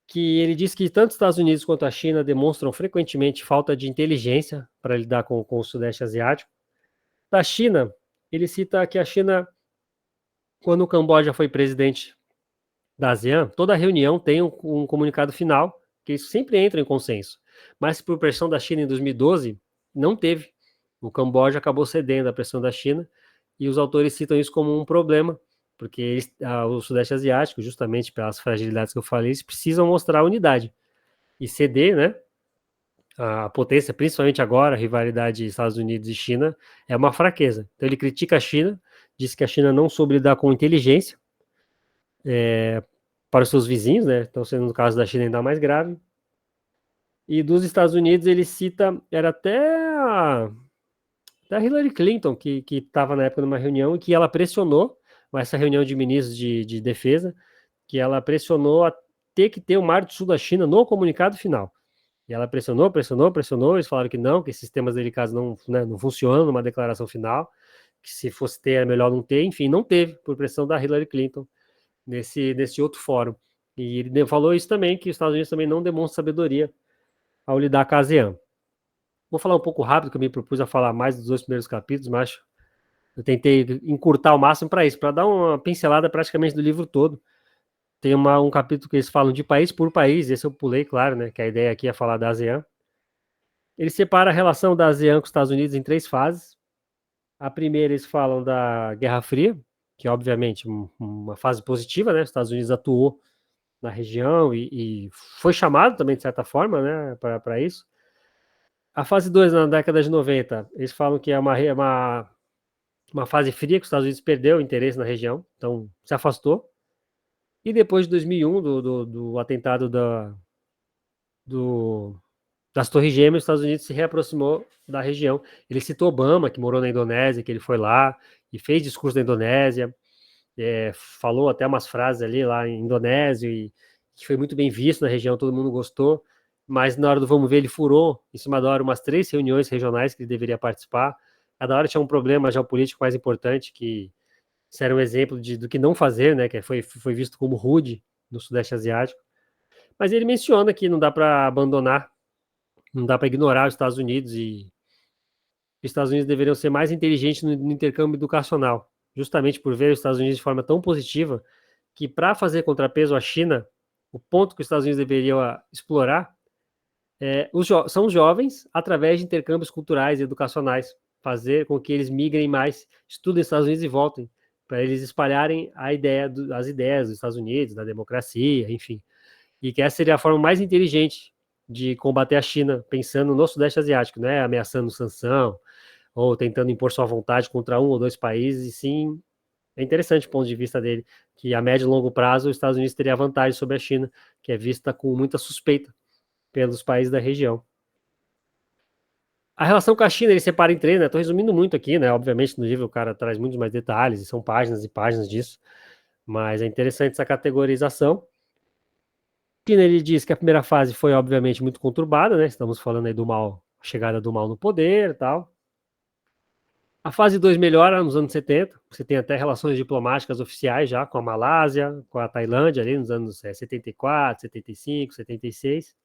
que ele diz que tanto os Estados Unidos quanto a China demonstram frequentemente falta de inteligência para lidar com o Sudeste Asiático. Da China, ele cita que a China, quando o Camboja foi presidente da ASEAN, toda reunião tem um comunicado final, que isso sempre entra em consenso. Mas por pressão da China em 2012, não teve. O Camboja acabou cedendo à pressão da China, e os autores citam isso como um problema, porque o Sudeste Asiático, justamente pelas fragilidades que eu falei, eles precisam mostrar unidade. E ceder, né, a potência, principalmente agora, a rivalidade Estados Unidos e China, é uma fraqueza. Então ele critica a China, diz que a China não soube lidar com inteligência, para os seus vizinhos, né? Então, sendo no caso da China ainda mais grave. E dos Estados Unidos, ele cita, era até a Hillary Clinton, que estava na época numa reunião e que ela pressionou, essa reunião de ministros de defesa, que ela pressionou a ter que ter o Mar do Sul da China no comunicado final. E ela pressionou, pressionou, pressionou, eles falaram que não, que esses temas delicados não, né, não funcionam numa declaração final, que se fosse ter é melhor não ter, enfim, não teve, por pressão da Hillary Clinton, nesse outro fórum. E ele falou isso também, que os Estados Unidos também não demonstram sabedoria ao lidar com a ASEAN. Vou falar um pouco rápido, que eu me propus a falar mais dos dois primeiros capítulos, mas eu tentei encurtar ao máximo para isso, para dar uma pincelada praticamente do livro todo. Tem um capítulo que eles falam de país por país, esse eu pulei, claro, né? Que a ideia aqui é falar da ASEAN. Ele separa a relação da ASEAN com os Estados Unidos em três fases. A primeira, eles falam da Guerra Fria, que é obviamente uma fase positiva, né? Os Estados Unidos atuou na região e foi chamado também, de certa forma, né, para isso. A fase 2 na década de 90, eles falam que é uma fase fria, que os Estados Unidos perdeu o interesse na região, então se afastou. E depois de 2001, do atentado do, das Torres Gêmeas, os Estados Unidos se reaproximou da região. Ele citou Obama, que morou na Indonésia, que ele foi lá e fez discurso na Indonésia, falou até umas frases ali lá em indonésio, e que foi muito bem visto na região, todo mundo gostou, mas na hora do vamos ver, ele furou em cima da hora umas 3 reuniões regionais que ele deveria participar. Cada hora tinha um problema geopolítico mais importante, que isso era um exemplo do que não fazer, né, que foi visto como rude no Sudeste Asiático. Mas ele menciona que não dá para abandonar, não dá para ignorar os Estados Unidos, e os Estados Unidos deveriam ser mais inteligentes no intercâmbio educacional, justamente por ver os Estados Unidos de forma tão positiva, que para fazer contrapeso à China, o ponto que os Estados Unidos deveriam explorar são os jovens, através de intercâmbios culturais e educacionais, fazer com que eles migrem mais, estudem nos Estados Unidos e voltem, para eles espalharem as ideias dos Estados Unidos, da democracia, enfim. E que essa seria a forma mais inteligente de combater a China, pensando no Sudeste Asiático, não é ameaçando sanção, ou tentando impor sua vontade contra um ou dois países, e sim, é interessante o ponto de vista dele, que a médio e longo prazo os Estados Unidos teria vantagem sobre a China, que é vista com muita suspeita pelos países da região. A relação com a China ele separa em três, né? Estou resumindo muito aqui, né? Obviamente no livro o cara traz muitos mais detalhes, e são páginas e páginas disso, mas é interessante essa categorização. China, ele diz que a primeira fase foi obviamente muito conturbada, né? Estamos falando aí do mal, chegada do mal no poder e tal. A fase 2 melhora nos anos 70, você tem até relações diplomáticas oficiais já com a Malásia, com a Tailândia ali nos anos 74, 75, 76.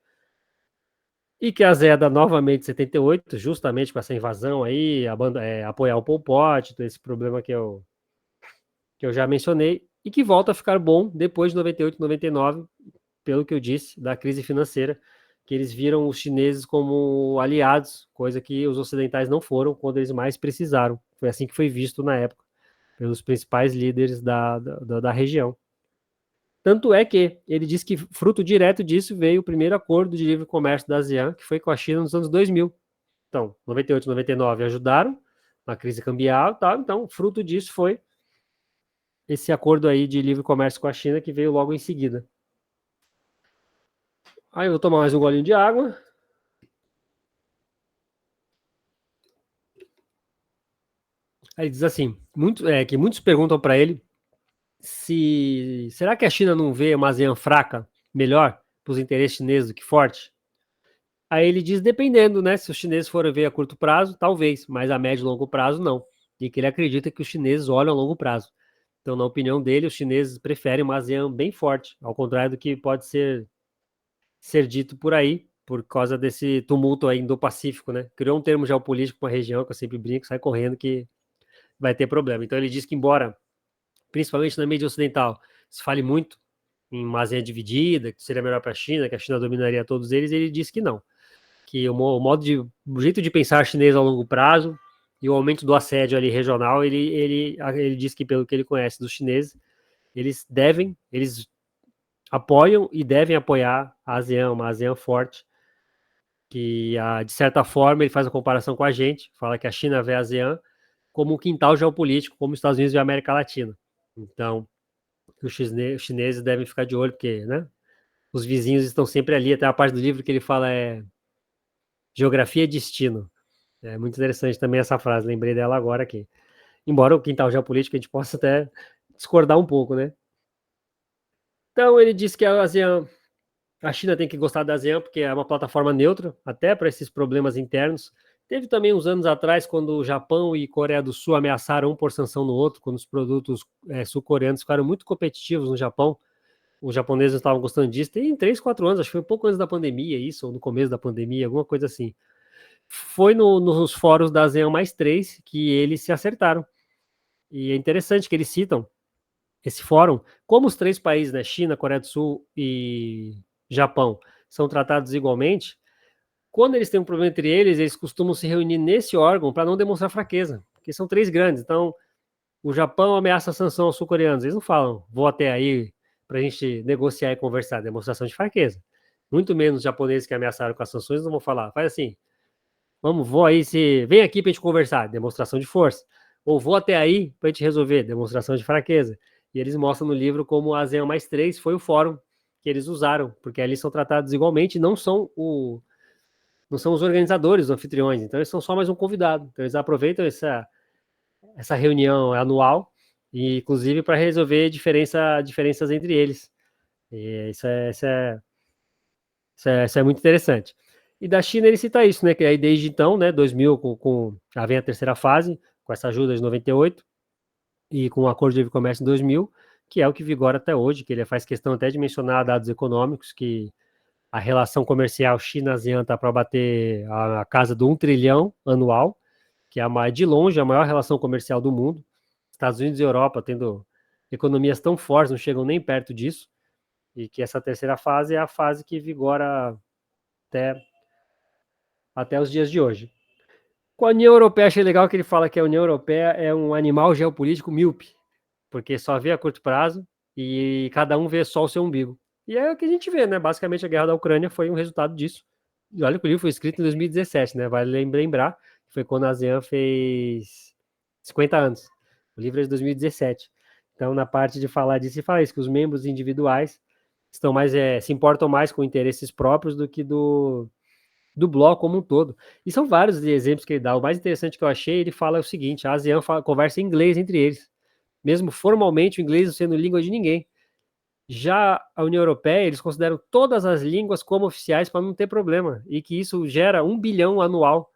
E que azeda novamente em 78, justamente com essa invasão aí, apoiar o Pol Pot, esse problema que eu já mencionei, e que volta a ficar bom depois de 98, 99, pelo que eu disse, da crise financeira, que eles viram os chineses como aliados, coisa que os ocidentais não foram quando eles mais precisaram. Foi assim que foi visto na época, pelos principais líderes da região. Tanto é que ele diz que, fruto direto disso, veio o primeiro acordo de livre comércio da ASEAN, que foi com a China nos anos 2000. Então, 98, 99 ajudaram na crise cambial e tal. Então, fruto disso foi esse acordo aí de livre comércio com a China, que veio logo em seguida. Aí eu vou tomar mais um golinho de água. Aí ele diz assim, que muitos perguntam para ele será que a China não vê uma ASEAN fraca melhor para os interesses chineses do que forte? Aí ele diz, dependendo, né? Se os chineses forem ver a curto prazo, talvez, mas a médio e longo prazo, não. E que ele acredita que os chineses olham a longo prazo. Então, na opinião dele, os chineses preferem uma ASEAN bem forte, ao contrário do que pode ser dito por aí, por causa desse tumulto aí do Pacífico, né? Criou um termo geopolítico para a região, que eu sempre brinco, sai correndo que vai ter problema. Então, ele diz que, embora, principalmente na mídia ocidental, se fale muito em uma ASEAN dividida, que seria melhor para a China, que a China dominaria todos eles, ele diz que não. Que o jeito de pensar chinês a longo prazo e o aumento do assédio ali regional, ele diz que, pelo que ele conhece dos chineses, eles apoiam e devem apoiar a ASEAN, uma ASEAN forte, que de certa forma ele faz a comparação com a gente, fala que a China vê a ASEAN como um quintal geopolítico, como os Estados Unidos e a América Latina. Então, os chineses devem ficar de olho, porque, né, os vizinhos estão sempre ali, até a parte do livro que ele fala geografia e destino. É muito interessante também essa frase, lembrei dela agora aqui. Embora o quintal geopolítico a gente possa até discordar um pouco, né? Então ele disse que a China tem que gostar da ASEAN porque é uma plataforma neutra, até para esses problemas internos. Teve também uns anos atrás, quando o Japão e Coreia do Sul ameaçaram um por sanção no outro, quando os produtos sul-coreanos ficaram muito competitivos no Japão. Os japoneses estavam gostando disso. Tem 3, 4 anos, acho que foi um pouco antes da pandemia, isso, ou no começo da pandemia, alguma coisa assim. Foi nos fóruns da ASEAN mais 3 que eles se acertaram. E é interessante que eles citam esse fórum, como os 3 países, né, China, Coreia do Sul e Japão, são tratados igualmente. Quando eles têm um problema entre eles, eles costumam se reunir nesse órgão para não demonstrar fraqueza, porque são 3 grandes. Então, o Japão ameaça a sanção aos sul-coreanos. Eles não falam, vou até aí para a gente negociar e conversar. Demonstração de fraqueza. Muito menos os japoneses que ameaçaram com as sanções não vão falar. Faz assim, vou aí, vem aqui para a gente conversar. Demonstração de força. Ou vou até aí para a gente resolver. Demonstração de fraqueza. E eles mostram no livro como a ASEAN mais 3 foi o fórum que eles usaram, porque ali são tratados igualmente, não são os organizadores, os anfitriões, então eles são só mais um convidado. Então eles aproveitam essa reunião anual, e inclusive para resolver diferenças entre eles. E isso é muito interessante. E da China ele cita isso, né? Que aí desde então, né, 2000, já vem a terceira fase, com essa ajuda de 98, e com o acordo de livre comércio em 2000, que é o que vigora até hoje, que ele faz questão até de mencionar dados econômicos, que a relação comercial China-ASEAN está para bater a casa do 1 trilhão anual, que é de longe a maior relação comercial do mundo. Estados Unidos e Europa tendo economias tão fortes, não chegam nem perto disso, e que essa terceira fase é a fase que vigora até, até os dias de hoje. Com a União Europeia, achei legal que ele fala que a União Europeia é um animal geopolítico míope, porque só vê a curto prazo e cada um vê só o seu umbigo. E é o que a gente vê, né? Basicamente, a guerra da Ucrânia foi um resultado disso. E olha que o livro foi escrito em 2017, né? Vale lembrar que foi quando a ASEAN fez 50 anos. O livro é de 2017. Então, na parte de falar disso, ele fala isso, que os membros individuais se importam mais com interesses próprios do que do bloco como um todo. E são vários exemplos que ele dá. O mais interessante que eu achei, ele fala o seguinte: a ASEAN conversa em inglês entre eles, mesmo formalmente o inglês não sendo língua de ninguém. Já a União Europeia, eles consideram todas as línguas como oficiais para não ter problema, e que isso gera 1 bilhão anual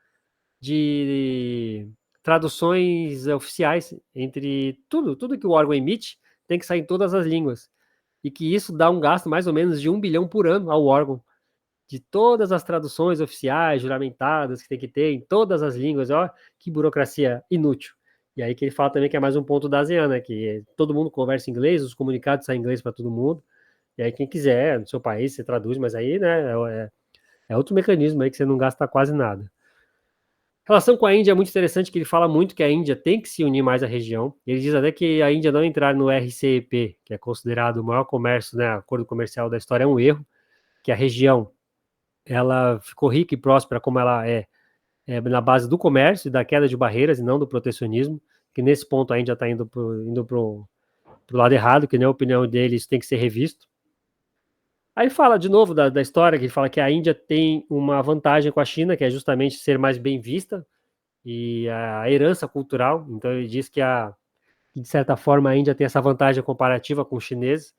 de traduções oficiais entre tudo que o órgão emite tem que sair em todas as línguas, e que isso dá um gasto mais ou menos de 1 bilhão por ano ao órgão, de todas as traduções oficiais, juramentadas, que tem que ter em todas as línguas. Ó, que burocracia inútil. E aí que ele fala também que é mais um ponto da ASEAN, né, que todo mundo conversa inglês, os comunicados saem em inglês para todo mundo, e aí quem quiser, no seu país, você traduz, mas aí, né, é outro mecanismo aí que você não gasta quase nada. A relação com a Índia é muito interessante, que ele fala muito que a Índia tem que se unir mais à região. Ele diz até que a Índia não entrar no RCEP, que é considerado o maior comércio, né, acordo comercial da história, é um erro, que a região ela ficou rica e próspera como ela na base do comércio e da queda de barreiras e não do protecionismo, que nesse ponto a Índia está indo para o lado errado, que na opinião dele isso tem que ser revisto. Aí fala de novo da história, que ele fala que a Índia tem uma vantagem com a China, que é justamente ser mais bem vista e a herança cultural. Então ele diz que de certa forma a Índia tem essa vantagem comparativa com os chineses,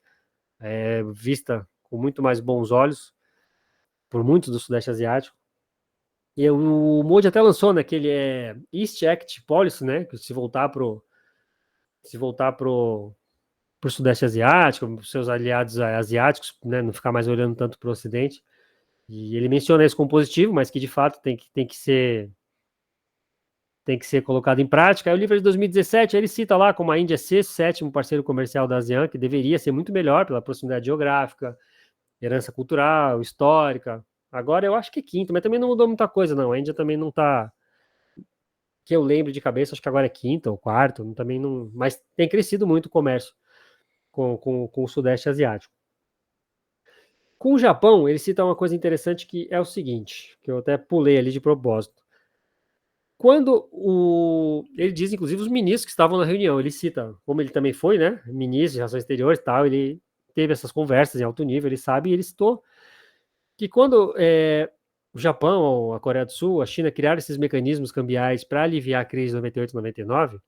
vista com muito mais bons olhos por muitos do Sudeste Asiático. E o Modi até lançou, né, que ele é East Act Policy, né, que se voltar pro Sudeste Asiático, os seus aliados asiáticos, né, não ficar mais olhando tanto para o Ocidente. E ele menciona isso como positivo, mas que de fato tem que ser colocado em prática. Aí o livro é de 2017, ele cita lá como a Índia é sexto, sétimo parceiro comercial da ASEAN, que deveria ser muito melhor pela proximidade geográfica, herança cultural, histórica. Agora eu acho que é quinto, mas também não mudou muita coisa, não. A Índia também não está, que eu lembro de cabeça, acho que agora é quinto ou quarto, também não, mas tem crescido muito o comércio com o Sudeste Asiático. Com o Japão, ele cita uma coisa interessante que é o seguinte, que eu até pulei ali de propósito. Quando ele diz, inclusive, os ministros que estavam na reunião, ele cita, como ele também foi, né, ministro de Relações Exteriores e tal, ele teve essas conversas em alto nível, ele sabe, e ele citou que quando o Japão, a Coreia do Sul, a China criaram esses mecanismos cambiais para aliviar a crise de 98 e 99,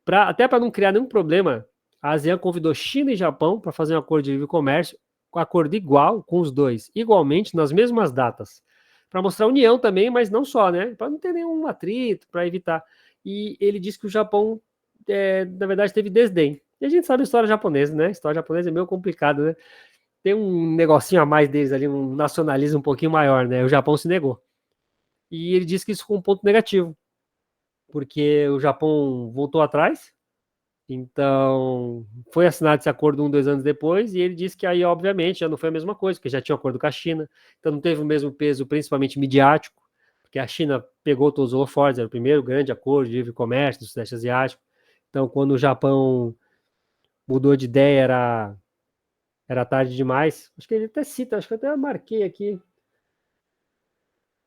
até para não criar nenhum problema, a ASEAN convidou China e Japão para fazer um acordo de livre comércio, um acordo igual com os dois, igualmente nas mesmas datas, para mostrar união também, mas não só, né? Para não ter nenhum atrito, para evitar. E ele disse que o Japão, na verdade, teve desdém. E a gente sabe a história japonesa, né? A história japonesa é meio complicada, né? Tem um negocinho a mais deles ali, um nacionalismo um pouquinho maior, né? O Japão se negou. E ele disse que isso foi um ponto negativo, porque o Japão voltou atrás. Então, foi assinado esse acordo 2 anos depois, e ele disse que aí, obviamente, já não foi a mesma coisa, porque já tinha um acordo com a China, então não teve o mesmo peso, principalmente midiático, porque a China pegou todos os holofotes, era o primeiro grande acordo de livre comércio do Sudeste Asiático. Então, quando o Japão mudou de ideia, era tarde demais. Acho que ele até cita, acho que eu até marquei aqui.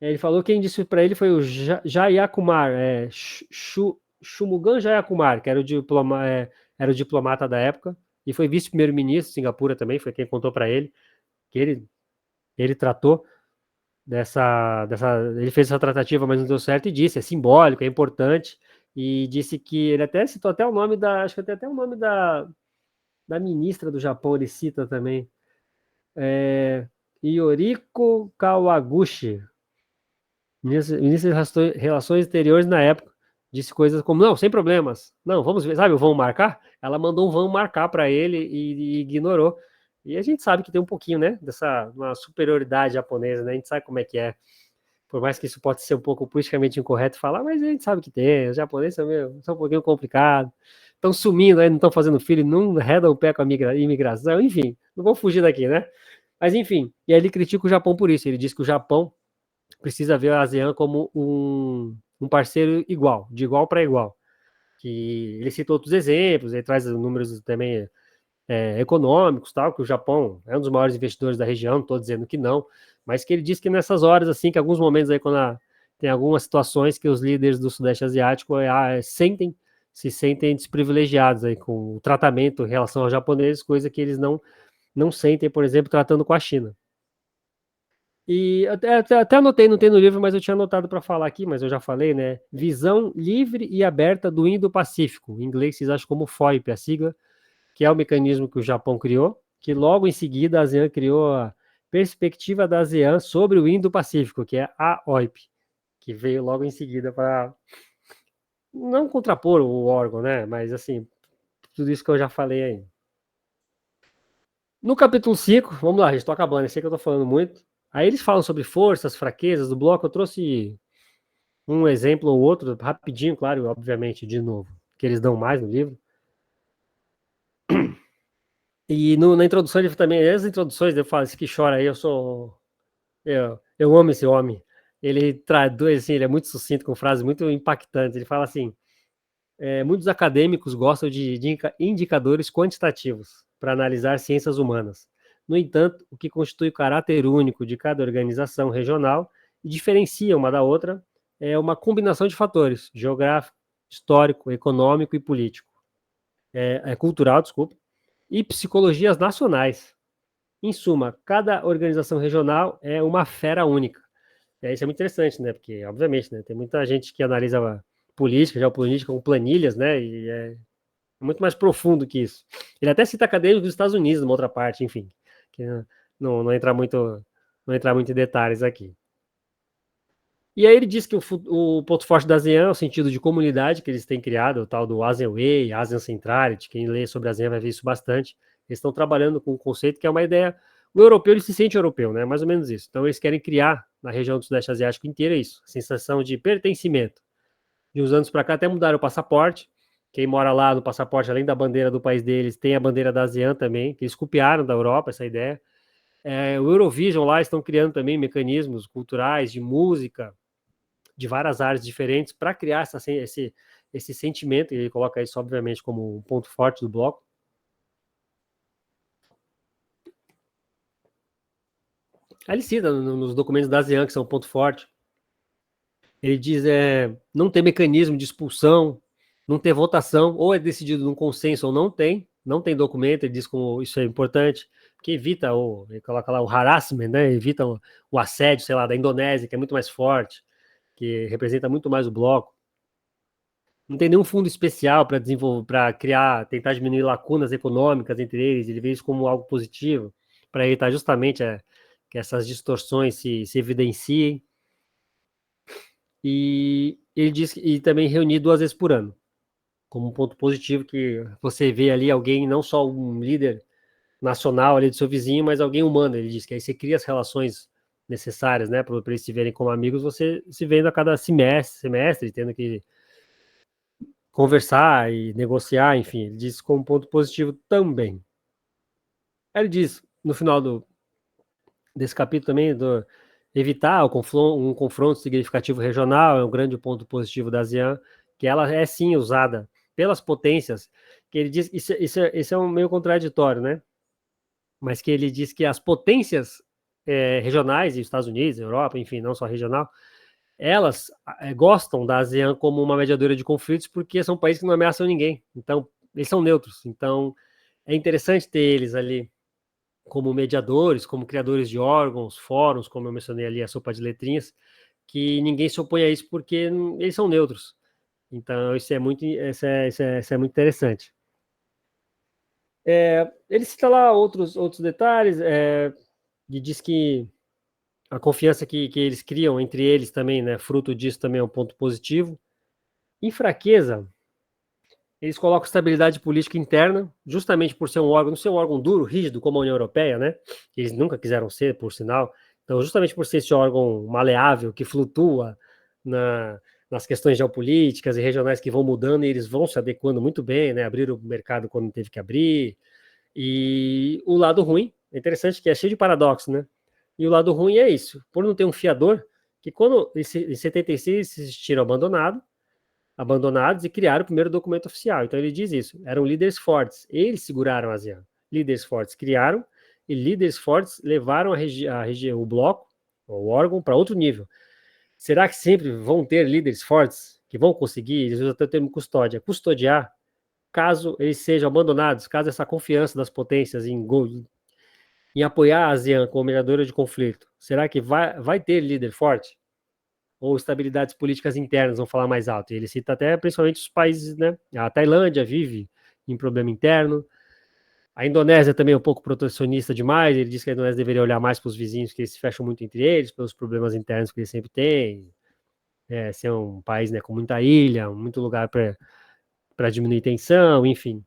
Ele falou que quem disse para ele foi o Jayakumar, Shumugan Jayakumar, que era o diplomata da época, e foi vice-primeiro-ministro de Singapura também, foi quem contou para ele, que ele tratou ele fez essa tratativa, mas não deu certo, e disse, é simbólico, é importante, e disse que, ele até citou até o nome acho que até o nome da ministra do Japão, ele cita também, Yoriko Kawaguchi, ministro das Relações Exteriores na época, disse coisas como, não, sem problemas, não, vamos ver, sabe, vamos marcar? Ela mandou um vamos marcar para ele e ignorou. E a gente sabe que tem um pouquinho, né, uma superioridade japonesa, né, a gente sabe como é que é. Por mais que isso possa ser um pouco politicamente incorreto falar, mas a gente sabe que tem, os japoneses são um pouquinho complicados, estão sumindo aí, não estão fazendo filho, não arredam o pé com a imigração, enfim, não vou fugir daqui, né? Mas enfim, e aí ele critica o Japão por isso, ele diz que o Japão precisa ver a ASEAN como um parceiro igual, de igual para igual. Que ele cita outros exemplos, ele traz números também econômicos, tal, que o Japão é um dos maiores investidores da região, não estou dizendo que não, mas que ele diz que nessas horas, assim, que alguns momentos aí, quando tem algumas situações que os líderes do Sudeste Asiático se sentem desprivilegiados aí com o tratamento em relação aos japoneses, coisa que eles não sentem, por exemplo, tratando com a China. E até anotei, não tem no livro, mas eu tinha anotado para falar aqui, mas eu já falei, né? Visão livre e aberta do Indo-Pacífico. Em inglês vocês acham como FOIP, a sigla, que é o mecanismo que o Japão criou, que logo em seguida a ASEAN criou a perspectiva da ASEAN sobre o Indo-Pacífico, que é a OIP, que veio logo em seguida para não contrapor o órgão, né? Mas assim, tudo isso que eu já falei aí. No capítulo 5, vamos lá, a gente está acabando, eu sei que eu estou falando muito. Aí eles falam sobre forças, fraquezas do bloco. Eu trouxe um exemplo ou outro, rapidinho, claro, obviamente, de novo, que eles dão mais no livro. E na introdução ele também, as introduções, eu falo, esse que chora aí, eu amo esse homem. Ele traduz, assim, ele é muito sucinto, com frases muito impactantes. Ele fala assim, muitos acadêmicos gostam de indicadores quantitativos para analisar ciências humanas. No entanto, o que constitui o caráter único de cada organização regional e diferencia uma da outra é uma combinação de fatores, geográfico, histórico, econômico e político, cultural, desculpa, e psicologias nacionais. Em suma, cada organização regional é uma fera única. Isso é muito interessante, né? Porque, obviamente, né, tem muita gente que analisa política, geopolítica, com planilhas, né? E é muito mais profundo que isso. Ele até cita acadêmicos dos Estados Unidos, numa outra parte, enfim. Que não entrar muito, não entrar muito em detalhes aqui. E aí ele diz que o ponto forte da ASEAN é o sentido de comunidade que eles têm criado, o tal do ASEAN Way, ASEAN Centrality. Quem lê sobre a ASEAN vai ver isso bastante. Eles estão trabalhando com um conceito que é uma ideia. O europeu ele se sente europeu, né? Mais ou menos isso. Então eles querem criar na região do Sudeste Asiático inteira isso, a sensação de pertencimento. De uns anos para cá até mudaram o passaporte. Quem mora lá no passaporte, além da bandeira do país deles, tem a bandeira da ASEAN também, que eles copiaram da Europa essa ideia. O Eurovision lá estão criando também mecanismos culturais de música de várias áreas diferentes para criar esse sentimento, e ele coloca isso, obviamente, como um ponto forte do bloco. Aí ele cita nos documentos da ASEAN, que são um ponto forte, ele diz não ter mecanismo de expulsão, não ter votação, ou é decidido num consenso ou não tem documento, ele diz como isso é importante, que evita, ele coloca lá o harassment, né, evita o assédio, sei lá, da Indonésia, que é muito mais forte, que representa muito mais o bloco. Não tem nenhum fundo especial para desenvolver, para criar, tentar diminuir lacunas econômicas entre eles, ele vê isso como algo positivo, para evitar justamente que essas distorções se evidenciem. E ele diz e também reunir 2 vezes por ano, como um ponto positivo, que você vê ali alguém, não só um líder nacional ali do seu vizinho, mas alguém humano. Ele diz que aí você cria as relações necessárias, né, para eles se verem como amigos, você se vendo a cada semestre, tendo que conversar e negociar, enfim, ele diz como ponto positivo também. Aí ele diz, no final desse capítulo também, evitar um confronto significativo regional, é um grande ponto positivo da ASEAN, que ela é sim usada pelas potências, que ele diz, isso é um meio contraditório, né? Mas que ele diz que as potências regionais, e os Estados Unidos, Europa, enfim, não só regional, elas gostam da ASEAN como uma mediadora de conflitos porque são países que não ameaçam ninguém. Então, eles são neutros. Então, é interessante ter eles ali como mediadores, como criadores de órgãos, fóruns, como eu mencionei ali, a sopa de letrinhas, que ninguém se opõe a isso porque eles são neutros. Então, isso é muito interessante. Ele cita lá outros detalhes, e diz que a confiança que eles criam entre eles também, né, fruto disso também é um ponto positivo. Em fraqueza, eles colocam estabilidade política interna, justamente por ser um órgão, não ser um órgão duro, rígido, como a União Europeia, né? Eles nunca quiseram ser, por sinal. Então, justamente por ser esse órgão maleável, que flutua nas questões geopolíticas e regionais que vão mudando, e eles vão se adequando muito bem, né? Abriram o mercado quando teve que abrir. E o lado ruim, é interessante que é cheio de paradoxos, né? E o lado ruim é isso, por não ter um fiador, que quando em 76 se sentiram abandonados e criaram o primeiro documento oficial. Então ele diz isso, eram líderes fortes, eles seguraram a ASEAN. Líderes fortes criaram e líderes fortes levaram o bloco, o órgão, para outro nível. Será que sempre vão ter líderes fortes que vão conseguir, eles usam até o termo custódia, custodiar, caso eles sejam abandonados, caso essa confiança das potências em apoiar a ASEAN como mediadora de conflito, será que vai ter líder forte? Ou estabilidades políticas internas vão falar mais alto? E ele cita até principalmente os países, né? A Tailândia vive em problema interno, a Indonésia também é um pouco protecionista demais, ele diz que a Indonésia deveria olhar mais para os vizinhos, que eles se fecham muito entre eles, pelos problemas internos que eles sempre têm, ser um país, né, com muita ilha, muito lugar para diminuir tensão, enfim.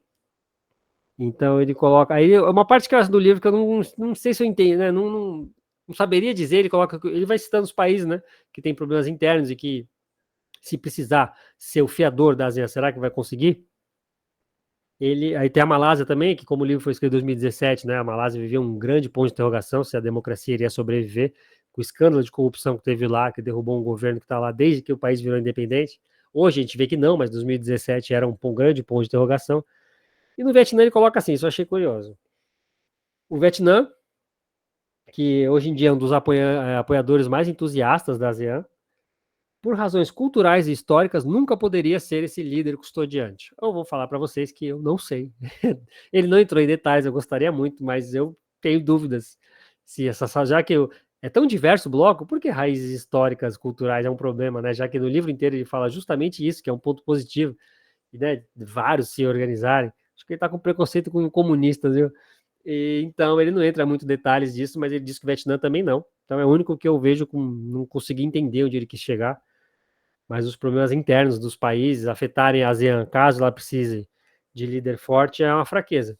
Então ele coloca. Aí uma parte que eu acho do livro que eu não sei se eu entendo, né? Não saberia dizer, ele coloca. Ele vai citando os países, né? Que tem problemas internos e que, se precisar ser o fiador da ASEAN, será que vai conseguir? Aí tem a Malásia também, que como o livro foi escrito em 2017, né? A Malásia vivia um grande ponto de interrogação se a democracia iria sobreviver, com o escândalo de corrupção que teve lá, que derrubou um governo que está lá desde que o país virou independente. Hoje a gente vê que não, mas 2017 era um grande ponto de interrogação. E no Vietnã ele coloca assim, isso eu achei curioso. O Vietnã, que hoje em dia é um dos apoiadores mais entusiastas da ASEAN, por razões culturais e históricas, nunca poderia ser esse líder custodiante. Eu vou falar para vocês que eu não sei. Ele não entrou em detalhes, eu gostaria muito, mas eu tenho dúvidas se já que é tão diverso o bloco, por que raízes históricas, culturais é um problema, né? Já que no livro inteiro ele fala justamente isso, que é um ponto positivo, e, né, vários se organizarem. Acho que ele está com preconceito com comunistas, viu? E, então ele não entra muito em detalhes disso, mas ele diz que o Vietnã também não. Então é o único que eu vejo com não consegui entender onde ele quis chegar. Mas os problemas internos dos países afetarem a ASEAN, caso ela precise de líder forte, é uma fraqueza.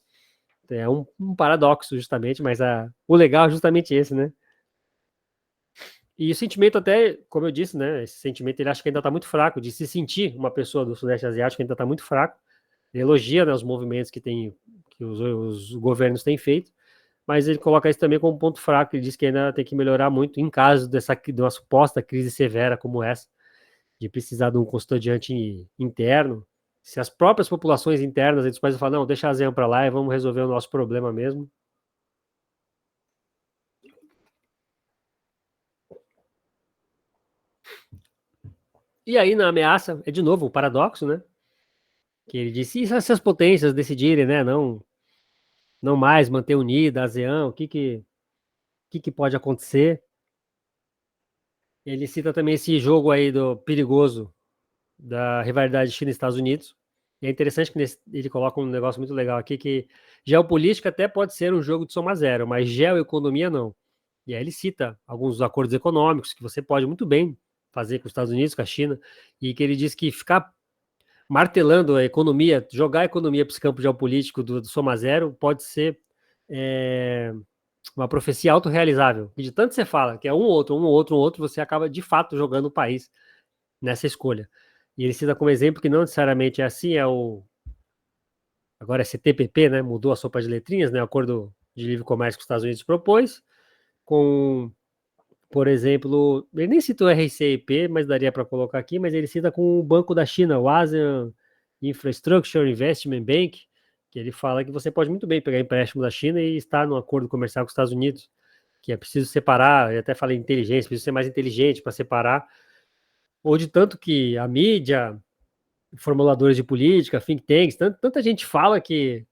É um paradoxo, justamente, mas o legal é justamente esse, né? E o sentimento até, como eu disse, né? Esse sentimento ele acha que ainda está muito fraco, de se sentir uma pessoa do Sudeste Asiático ainda está muito fraco. Ele elogia, né, os movimentos que os governos têm feito, mas ele coloca isso também como ponto fraco. Ele diz que ainda tem que melhorar muito em caso de uma suposta crise severa como essa, de precisar de um custodiante interno. Se as próprias populações internas, eles podem falar, não, deixa a ASEAN para lá e vamos resolver o nosso problema mesmo. E aí, na ameaça, é de novo o paradoxo, né? Que ele disse, e se essas potências decidirem, né, não mais manter unida a ASEAN, o que pode acontecer? Ele cita também esse jogo aí do perigoso da rivalidade China e Estados Unidos. E é interessante que ele coloca um negócio muito legal aqui, que geopolítica até pode ser um jogo de soma zero, mas geoeconomia não. E aí ele cita alguns acordos econômicos que você pode muito bem fazer com os Estados Unidos, com a China, e que ele diz que ficar martelando a economia, jogar a economia para esse campo geopolítico do soma zero pode ser é, uma profecia autorrealizável. E de tanto você fala que é um outro, um outro, um outro, você acaba de fato jogando o país nessa escolha. E ele cita como exemplo que não necessariamente é assim, agora é CTPP, né? Mudou a sopa de letrinhas, né? O Acordo de Livre Comércio que os Estados Unidos propôs, com, por exemplo, ele nem citou RCEP, mas daria para colocar aqui, mas ele cita com o Banco da China, o ASEAN Infrastructure Investment Bank, que ele fala que você pode muito bem pegar empréstimo da China e estar num acordo comercial com os Estados Unidos, que é preciso separar, eu até falei inteligência, preciso ser mais inteligente para separar, ou de tanto que a mídia, formuladores de política, think tanks, tanta gente fala que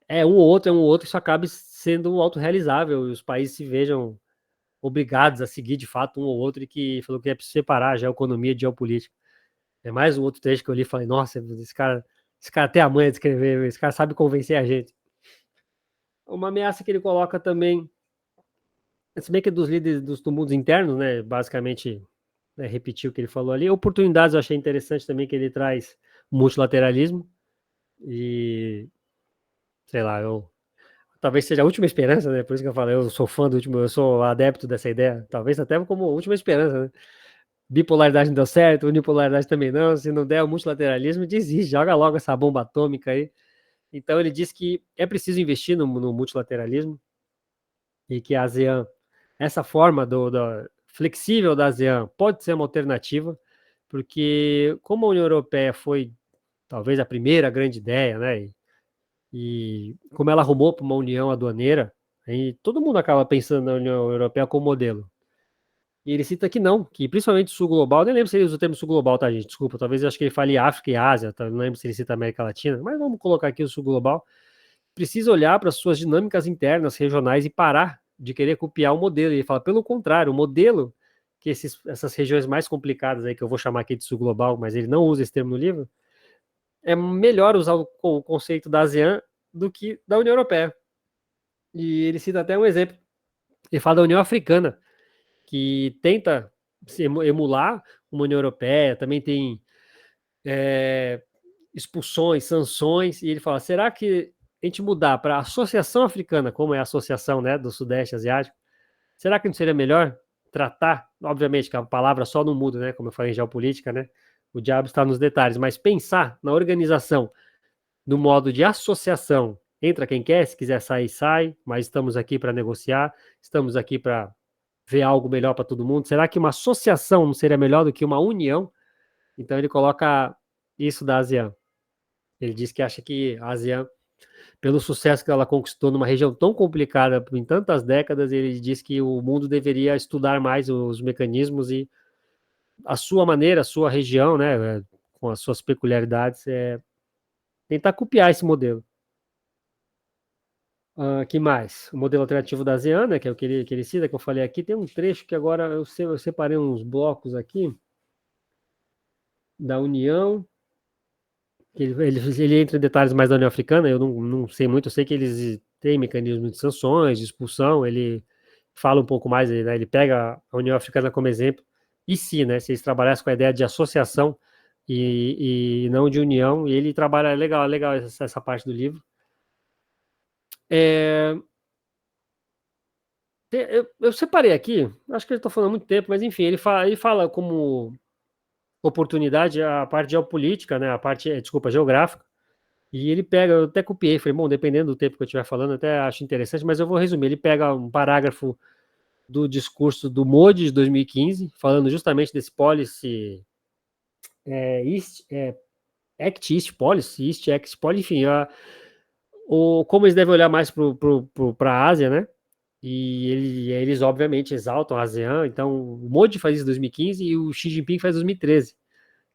é um ou outro, isso acaba sendo autorrealizável e os países se vejam obrigados a seguir de fato um ou outro e que falou que é preciso separar a geoeconomia de geopolítica. É mais um outro texto que eu li e falei, nossa, esse cara tem a manha de escrever, esse cara sabe convencer a gente. Uma ameaça que ele coloca também, se bem que é dos líderes dos tumultos internos, né, basicamente, né, repetir o que ele falou ali. Oportunidades eu achei interessante também que ele traz multilateralismo e, sei lá, talvez seja a última esperança, né? Por isso que eu falei, eu sou fã do último, eu sou adepto dessa ideia, talvez até como última esperança, né? Bipolaridade não deu certo, unipolaridade também não, se não der o multilateralismo, desiste, joga logo essa bomba atômica aí. Então ele diz que é preciso investir no multilateralismo e que a ASEAN, essa forma do flexível da ASEAN pode ser uma alternativa, porque como a União Europeia foi talvez a primeira grande ideia, né? E como ela arrumou para uma união aduaneira, aí todo mundo acaba pensando na União Europeia como modelo. E ele cita que não, que principalmente o sul global, nem lembro se ele usa o termo sul global, tá, gente? Desculpa, talvez eu acho que ele fale África e Ásia, tá? Não lembro se ele cita América Latina, mas vamos colocar aqui o sul global. Precisa olhar para as suas dinâmicas internas, regionais e parar de querer copiar o modelo. E ele fala, pelo contrário, o modelo que essas regiões mais complicadas aí, que eu vou chamar aqui de sul global, mas ele não usa esse termo no livro, é melhor usar o conceito da ASEAN do que da União Europeia. E ele cita até um exemplo. Ele fala da União Africana, que tenta se emular uma União Europeia, também tem é, expulsões, sanções, e ele fala: será que a gente mudar para a Associação Africana, como é a associação, né, do Sudeste Asiático, será que não seria melhor tratar? Obviamente que a palavra só não muda, né? Como eu falei em geopolítica, né? O diabo está nos detalhes, mas pensar na organização no modo de associação. Entra quem quer, se quiser sair, sai, mas estamos aqui para negociar, estamos aqui para ver algo melhor para todo mundo. Será que uma associação não seria melhor do que uma união? Então ele coloca isso da ASEAN. Ele diz que acha que a ASEAN, pelo sucesso que ela conquistou numa região tão complicada em tantas décadas, ele diz que o mundo deveria estudar mais os mecanismos e a sua maneira, a sua região, né, com as suas peculiaridades, tentar copiar esse modelo. Que mais? O modelo alternativo da ASEAN, né, que é o que ele cita, que eu falei aqui. Tem um trecho que agora eu separei uns blocos aqui da União, que ele entra em detalhes mais da União Africana, eu não sei muito, eu sei que eles têm mecanismos de sanções, de expulsão, ele fala um pouco mais, né, ele pega a União Africana como exemplo, e se, né, se eles trabalhassem com a ideia de associação e não de união, e ele trabalha, legal essa parte do livro. É, eu separei aqui, acho que eu estou falando há muito tempo, mas enfim, ele fala como oportunidade a parte geopolítica, né, a parte, desculpa, geográfica, e ele pega, eu até copiei, falei, bom, dependendo do tempo que eu estiver falando, até acho interessante, mas eu vou resumir. Ele pega um parágrafo do discurso do Modi de 2015, falando justamente desse policy, Act East Policy, East Act Policy, enfim, como eles devem olhar mais para a Ásia, né? Eles, obviamente, exaltam a ASEAN. Então, o Modi faz isso em 2015 e o Xi Jinping faz em 2013.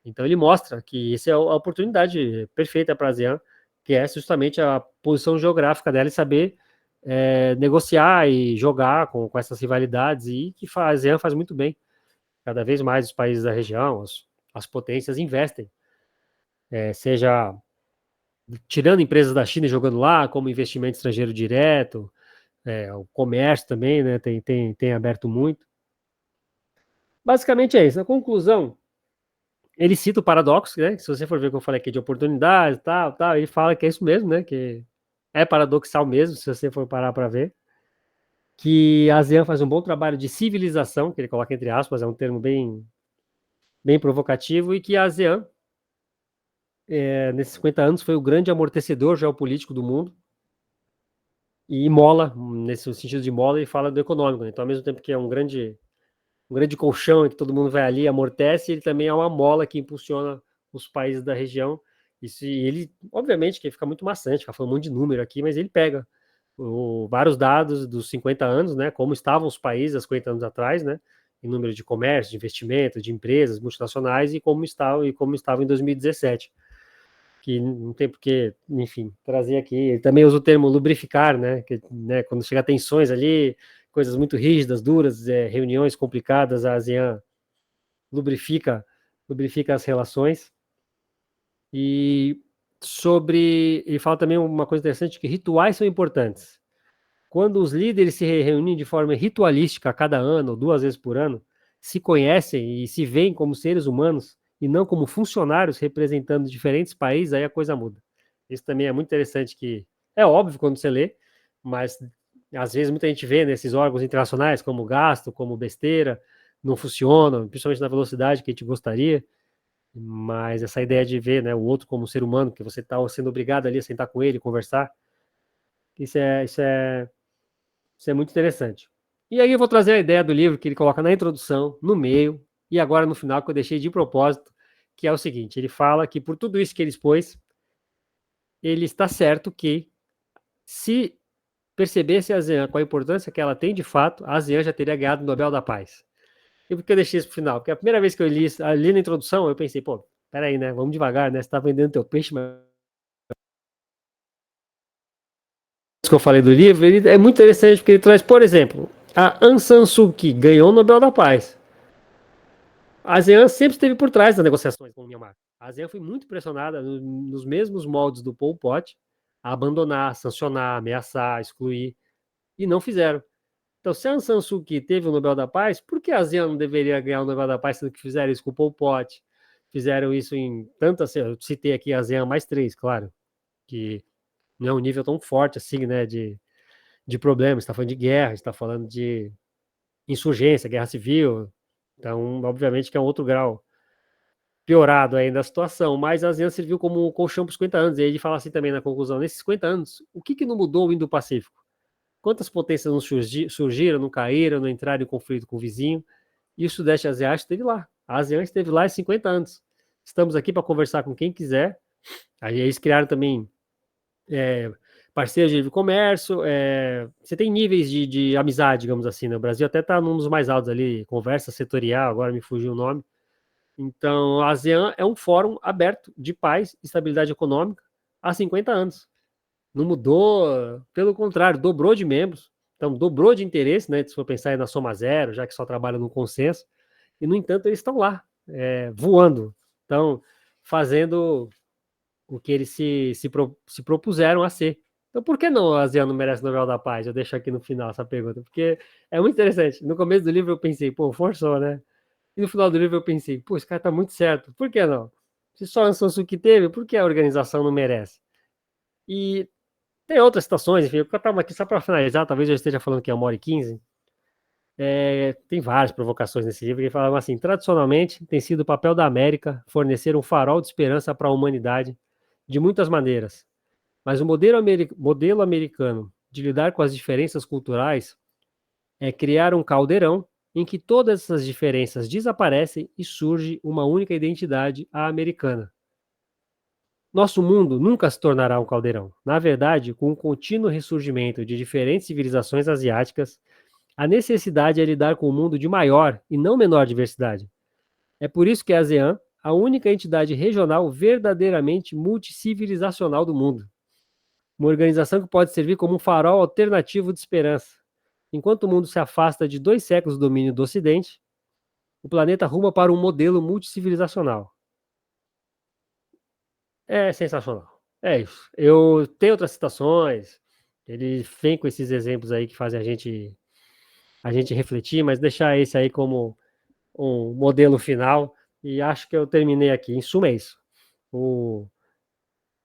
Então, ele mostra que essa é a oportunidade perfeita para a ASEAN, que é justamente a posição geográfica dela e saber negociar e jogar com essas rivalidades, e que a ASEAN faz muito bem. Cada vez mais os países da região, as potências investem, seja tirando empresas da China e jogando lá, como investimento estrangeiro direto, o comércio também, né, tem aberto muito. Basicamente é isso. Na conclusão, ele cita o paradoxo, né? Se você for ver o que eu falei aqui de oportunidade, tal, ele fala que é isso mesmo, né? Que é paradoxal mesmo, se você for parar para ver. Que a ASEAN faz um bom trabalho de civilização, que ele coloca entre aspas, é um termo bem provocativo, e que a ASEAN, nesses 50 anos, foi o grande amortecedor geopolítico do mundo, e mola, nesse sentido de mola, ele fala do econômico, né? Então, ao mesmo tempo que é um grande colchão em que todo mundo vai ali, amortece, ele também é uma mola que impulsiona os países da região. Isso, e ele, obviamente, que fica muito maçante, fica falando um monte de número aqui, mas ele pega vários dados dos 50 anos, né, como estavam os países há 50 anos atrás, né, em número de comércio, de investimento, de empresas multinacionais, e como estavam em 2017. Que não tem porque, enfim, trazer aqui. Ele também usa o termo lubrificar, né? Que, né, quando chega a tensões ali, coisas muito rígidas, duras, reuniões complicadas, a ASEAN lubrifica, lubrifica as relações. E ele fala também uma coisa interessante, que rituais são importantes. Quando os líderes se reúnem de forma ritualística a cada ano, ou 2 vezes por ano, se conhecem e se veem como seres humanos e não como funcionários representando diferentes países, aí a coisa muda. Isso também é muito interessante, que é óbvio quando você lê, mas às vezes muita gente vê nesses órgãos internacionais como gasto, como besteira, não funcionam, principalmente na velocidade que a gente gostaria, mas essa ideia de ver, né, o outro como um ser humano, que você está sendo obrigado ali a sentar com ele, conversar, isso é muito interessante. E aí eu vou trazer a ideia do livro que ele coloca na introdução, no meio, e agora no final, que eu deixei de propósito, que é o seguinte: ele fala que por tudo isso que ele expôs, ele está certo que, se percebesse a ASEAN com a importância que ela tem de fato, a ASEAN já teria ganhado o Nobel da Paz. E por que eu deixei isso para o final? Porque a primeira vez que eu li na introdução, eu pensei, pô, peraí, né, vamos devagar, né, você está vendendo teu peixe, mas que eu falei do livro, ele é muito interessante, porque ele traz, por exemplo, a Aung San Suu Kyi ganhou o Nobel da Paz. A ASEAN sempre esteve por trás das negociações com o Myanmar. A ASEAN foi muito pressionada nos mesmos moldes do Pol Pot a abandonar, sancionar, ameaçar, excluir, e não fizeram. Então, se a Aung San Suu Kyi teve o Nobel da Paz, por que a ASEAN não deveria ganhar o Nobel da Paz, sendo que fizeram isso com o Pol Pot? Fizeram isso em tantas. Eu citei aqui a ASEAN mais 3, claro, que não é um nível tão forte assim, né, de problemas. Está falando de guerra, está falando de insurgência, guerra civil. Então, obviamente que é um outro grau piorado ainda a situação, mas a ASEAN serviu como um colchão por 50 anos. E aí ele fala assim também na conclusão: nesses 50 anos, o que não mudou o Indo-Pacífico? Quantas potências não surgiram, não caíram, não entraram em conflito com o vizinho? E o Sudeste Asiático esteve lá. A ASEAN esteve lá há 50 anos. Estamos aqui para conversar com quem quiser. Aí eles criaram também parceiros de livre comércio. Você tem níveis de amizade, digamos assim, né? O Brasil até está num dos mais altos ali, conversa setorial, agora me fugiu o nome. Então, a ASEAN é um fórum aberto de paz e estabilidade econômica há 50 anos. Não mudou, pelo contrário, dobrou de membros, então dobrou de interesse, né? Se for pensar aí na soma zero, já que só trabalha no consenso, e no entanto eles estão lá, voando, estão fazendo o que eles se propuseram a ser. Então, por que não a ASEAN não merece o Nobel da Paz? Eu deixo aqui no final essa pergunta, porque é muito interessante. No começo do livro eu pensei, pô, forçou, né? E no final do livro eu pensei, pô, esse cara tá muito certo, por que não? Se só a Aung que teve, por que a organização não merece? E tem outras situações, enfim, eu estava aqui só para finalizar, talvez eu esteja falando que é 1h15. Tem várias provocações nesse livro que falam assim: tradicionalmente tem sido o papel da América fornecer um farol de esperança para a humanidade de muitas maneiras, mas o modelo americano de lidar com as diferenças culturais é criar um caldeirão em que todas essas diferenças desaparecem e surge uma única identidade, a americana. Nosso mundo nunca se tornará um caldeirão. Na verdade, com o contínuo ressurgimento de diferentes civilizações asiáticas, a necessidade é lidar com um mundo de maior e não menor diversidade. É por isso que a ASEAN, a única entidade regional verdadeiramente multicivilizacional do mundo. Uma organização que pode servir como um farol alternativo de esperança. Enquanto o mundo se afasta de 2 séculos do domínio do Ocidente, o planeta ruma para um modelo multicivilizacional. É sensacional. É isso. Eu tenho outras citações. Ele vem com esses exemplos aí que fazem a gente refletir, mas deixar esse aí como um modelo final. E acho que eu terminei aqui. Em suma, é isso. O,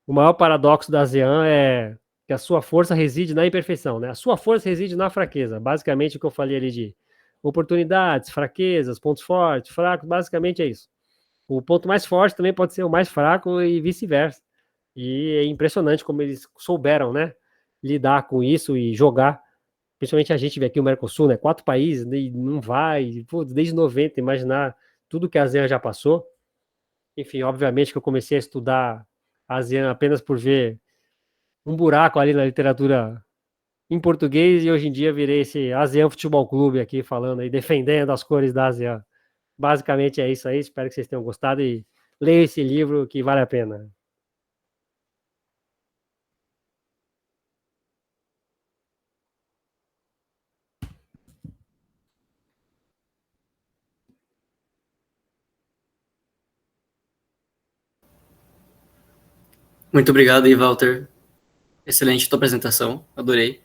o maior paradoxo da ASEAN é que a sua força reside na imperfeição, né? A sua força reside na fraqueza. Basicamente, o que eu falei ali de oportunidades, fraquezas, pontos fortes, fracos, basicamente é isso. O ponto mais forte também pode ser o mais fraco e vice-versa. E é impressionante como eles souberam, né, lidar com isso e jogar. Principalmente a gente vê aqui o Mercosul, né? 4 países, e não vai, pô, desde 90, imaginar tudo que a ASEAN já passou. Enfim, obviamente que eu comecei a estudar a ASEAN apenas por ver um buraco ali na literatura em português e hoje em dia virei esse ASEAN Futebol Clube aqui falando aí, defendendo as cores da ASEAN. Basicamente é isso aí, espero que vocês tenham gostado e leiam esse livro que vale a pena. Muito obrigado aí, Walter. Excelente tua apresentação, adorei.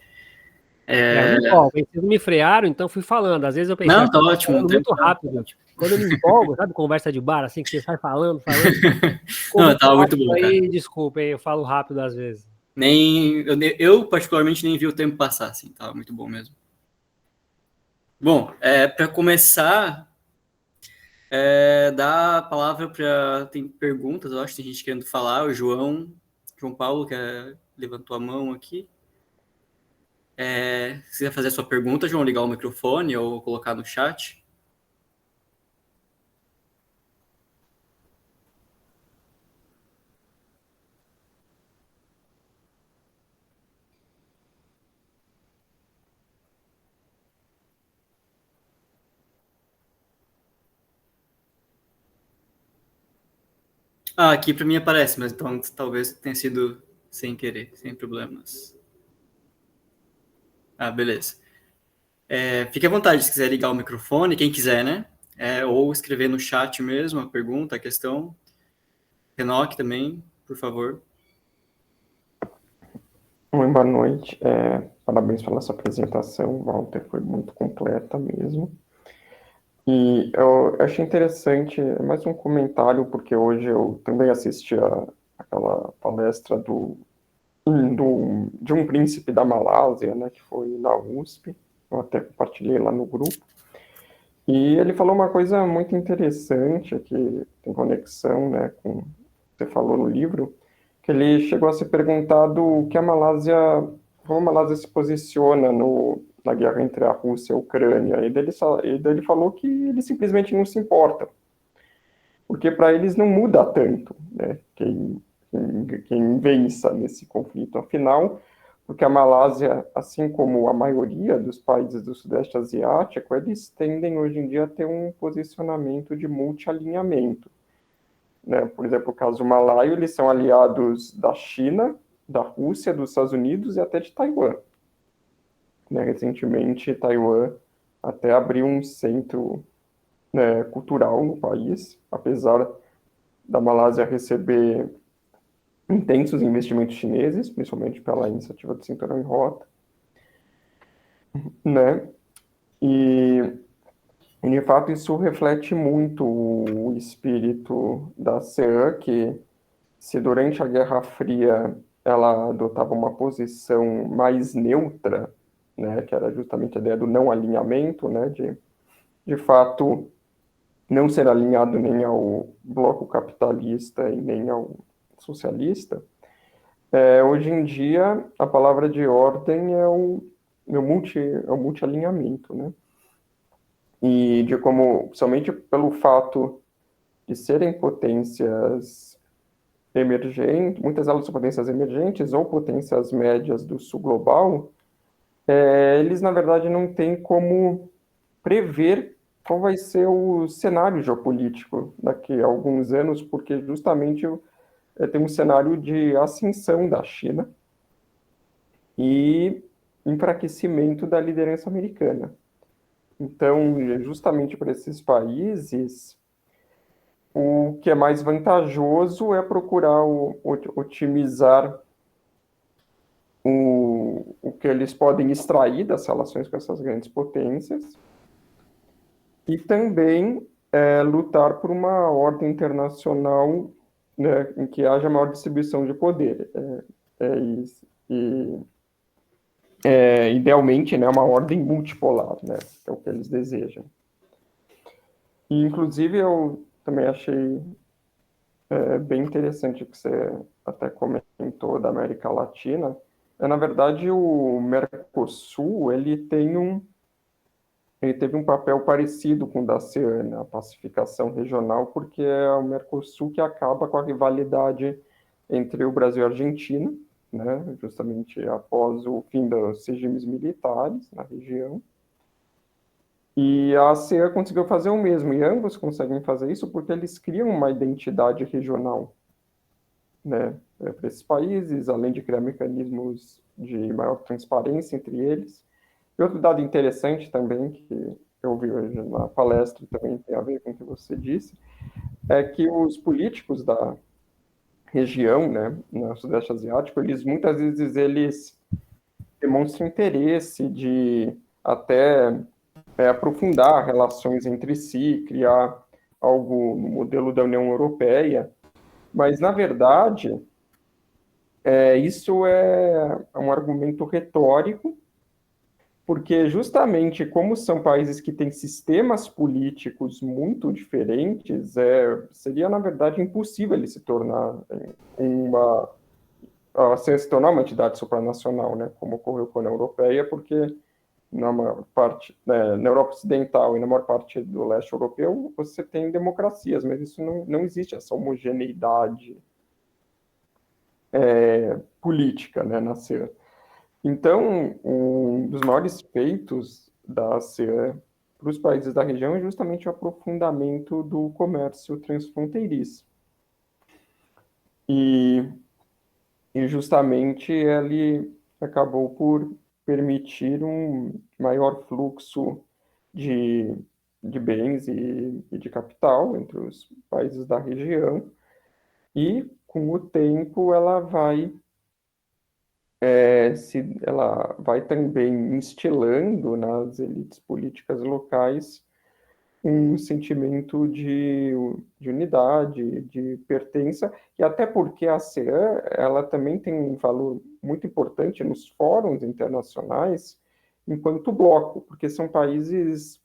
Eu me empolgo, hein? Vocês me frearam, então fui falando. Às vezes eu pensei, Não, acho tá que eu tô ótimo, não falando tem muito problema, tá rápido. ótimo. Quando eu me empolgo, sabe, conversa de bar, assim, que você sai falando, ficou Não, muito tava muito rápido bom, cara. aí, desculpa, hein? Eu falo rápido às vezes. Eu particularmente nem vi o tempo passar, assim, tava muito bom mesmo. Bom, para começar, dar a palavra para tem perguntas, eu acho que tem gente querendo falar, o João Paulo, que levantou a mão aqui. Se quiser fazer a sua pergunta, João, ligar o microfone ou colocar no chat. Ah, aqui para mim aparece, mas então talvez tenha sido sem querer, sem problemas. Ah, beleza. Fique à vontade se quiser ligar o microfone, quem quiser, né? Ou escrever no chat mesmo a pergunta, a questão. Enoque também, por favor. Oi, boa noite. Parabéns pela sua apresentação, Walter, foi muito completa mesmo. E eu achei interessante, mais um comentário, porque hoje eu também assisti aquela palestra de um príncipe da Malásia, né, que foi na USP, eu até compartilhei lá no grupo. E ele falou uma coisa muito interessante, que tem conexão, né, com o que você falou no livro, que ele chegou a se perguntar do que como a Malásia se posiciona na guerra entre a Rússia e a Ucrânia. E daí ele falou que ele simplesmente não se importa, porque para eles não muda tanto, né, quem vença nesse conflito. Afinal, porque a Malásia, assim como a maioria dos países do Sudeste Asiático, eles tendem hoje em dia a ter um posicionamento de multialinhamento, né? Por exemplo, o caso malaio, eles são aliados da China, da Rússia, dos Estados Unidos e até de Taiwan. Né? Recentemente, Taiwan até abriu um centro, né, cultural no país, apesar da Malásia receber intensos investimentos chineses, principalmente pela iniciativa do Cinturão em Rota, né? E, de fato, isso reflete muito o espírito da ASEAN, que, se durante a Guerra Fria ela adotava uma posição mais neutra, né, que era justamente a ideia do não alinhamento, né, de fato, não ser alinhado nem ao bloco capitalista e nem ao socialista, hoje em dia a palavra de ordem é o multi-alinhamento, né? E de como, somente pelo fato de serem potências emergentes, muitas delas são potências emergentes ou potências médias do sul global, eles, na verdade, não têm como prever qual vai ser o cenário geopolítico daqui a alguns anos, porque justamente tem um cenário de ascensão da China e enfraquecimento da liderança americana. Então, justamente para esses países, o que é mais vantajoso é procurar otimizar o que eles podem extrair das relações com essas grandes potências e também lutar por uma ordem internacional, né, em que haja maior distribuição de poder. Idealmente, né, uma ordem multipolar, né, que é o que eles desejam. E, inclusive, eu também achei bem interessante o que você até comentou da América Latina. Na verdade, o Mercosul, ele teve um papel parecido com o da ASEAN, a pacificação regional, porque é o Mercosul que acaba com a rivalidade entre o Brasil e a Argentina, né, justamente após o fim dos regimes militares na região. E a ASEAN conseguiu fazer o mesmo, e ambos conseguem fazer isso porque eles criam uma identidade regional, né, para esses países, além de criar mecanismos de maior transparência entre eles. E outro dado interessante também, que eu vi hoje na palestra, também tem a ver com o que você disse, é que os políticos da região, né, no Sudeste Asiático, muitas vezes eles demonstram interesse de até aprofundar relações entre si, criar algo no modelo da União Europeia, mas, na verdade, isso é um argumento retórico, porque justamente como são países que têm sistemas políticos muito diferentes, seria, na verdade, impossível ele se tornar se tornar uma entidade supranacional, né, como ocorreu com a União Europeia, porque na maior parte, na Europa Ocidental e na maior parte do leste europeu, você tem democracias, mas isso não existe, essa homogeneidade política, né, na ASEAN. Então, um dos maiores feitos da ASEAN para os países da região é justamente o aprofundamento do comércio transfronteiriço. E justamente ele acabou por permitir um maior fluxo de bens e de capital entre os países da região, e com o tempo ela vai também instilando nas elites políticas locais um sentimento de unidade, de pertença, e até porque a ASEAN ela também tem um valor muito importante nos fóruns internacionais enquanto bloco, porque são países,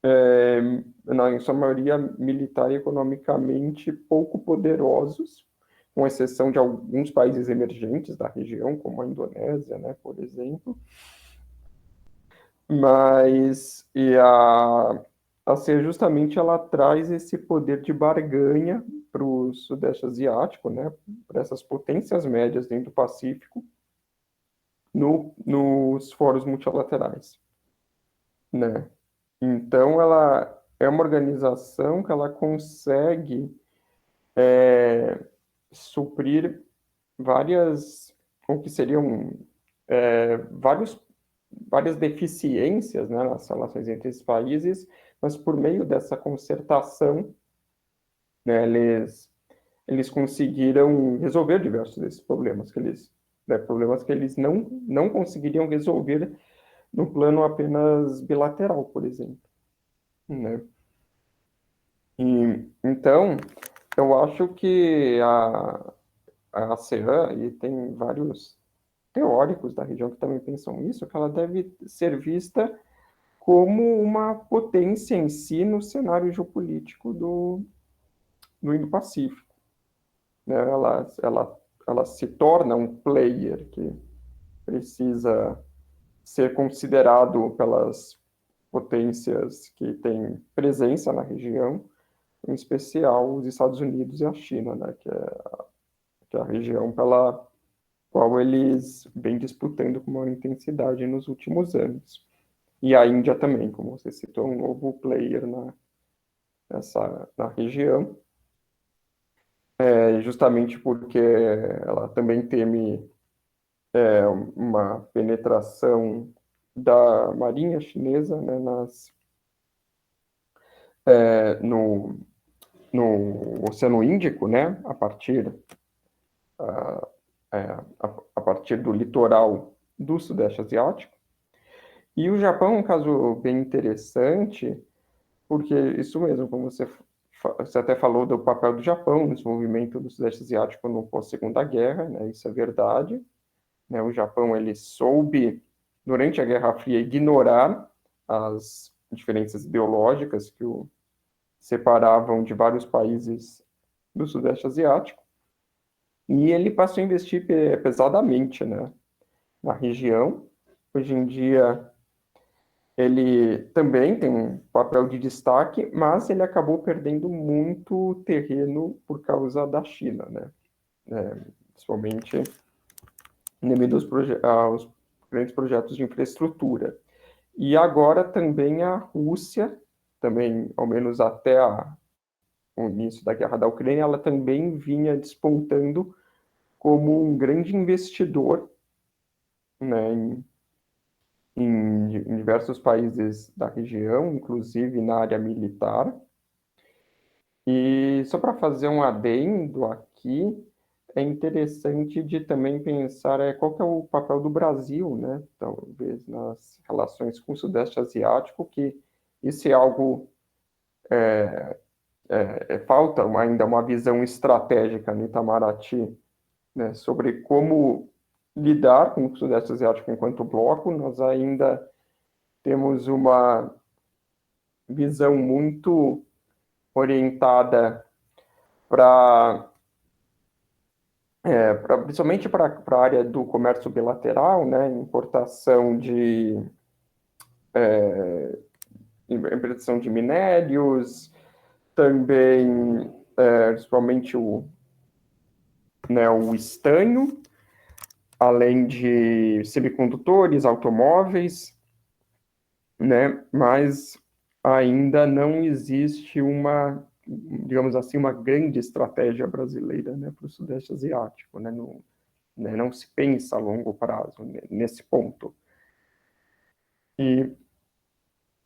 em sua maioria, militar e economicamente pouco poderosos, com exceção de alguns países emergentes da região, como a Indonésia, né, por exemplo. Mas a ASEAN justamente ela traz esse poder de barganha para o Sudeste Asiático, né, para essas potências médias dentro do Pacífico, nos fóruns multilaterais, né? Então, ela é uma organização que ela consegue suprir várias o que seriam várias deficiências, né, nas relações entre esses países, mas por meio dessa concertação, né, eles conseguiram resolver diversos desses problemas problemas que eles não conseguiriam resolver no plano apenas bilateral, por exemplo, né? E, então, eu acho que a ASEAN, e tem vários teóricos da região que também pensam isso, que ela deve ser vista como uma potência em si no cenário geopolítico do Indo-Pacífico, né? Ela se torna um player que precisa ser considerado pelas potências que têm presença na região, em especial os Estados Unidos e a China, né? Que é a região pela qual eles vêm disputando com maior intensidade nos últimos anos. E a Índia também, como você citou, um novo player na região, justamente porque ela também teme uma penetração da marinha chinesa, né, no Oceano Índico, né, a partir do litoral do Sudeste Asiático. E o Japão é um caso bem interessante, porque isso mesmo, como você até falou do papel do Japão no desenvolvimento do Sudeste Asiático no pós-Segunda Guerra, né, isso é verdade. Né, o Japão ele soube, durante a Guerra Fria, ignorar as diferenças ideológicas que o separavam de vários países do Sudeste Asiático, e ele passou a investir pesadamente, né, na região. Hoje em dia, ele também tem um papel de destaque, mas ele acabou perdendo muito terreno por causa da China, né? Principalmente devido aos grandes projetos de infraestrutura. E agora também a Rússia, também, ao menos até o início da guerra da Ucrânia, ela também vinha despontando como um grande investidor, né, em diversos países da região, inclusive na área militar. E só para fazer um adendo aqui, é interessante de também pensar qual que é o papel do Brasil, né? Talvez nas relações com o Sudeste Asiático, que isso é algo falta ainda uma visão estratégica no Itamaraty, né, sobre como lidar com o Sudeste Asiático enquanto bloco. Nós ainda temos uma visão muito orientada principalmente para a área do comércio bilateral, né, importação importação de minérios, também principalmente o estanho, além de semicondutores, automóveis, né, mas ainda não existe digamos assim, uma grande estratégia brasileira, né, para o Sudeste Asiático, né, não se pensa a longo prazo nesse ponto. E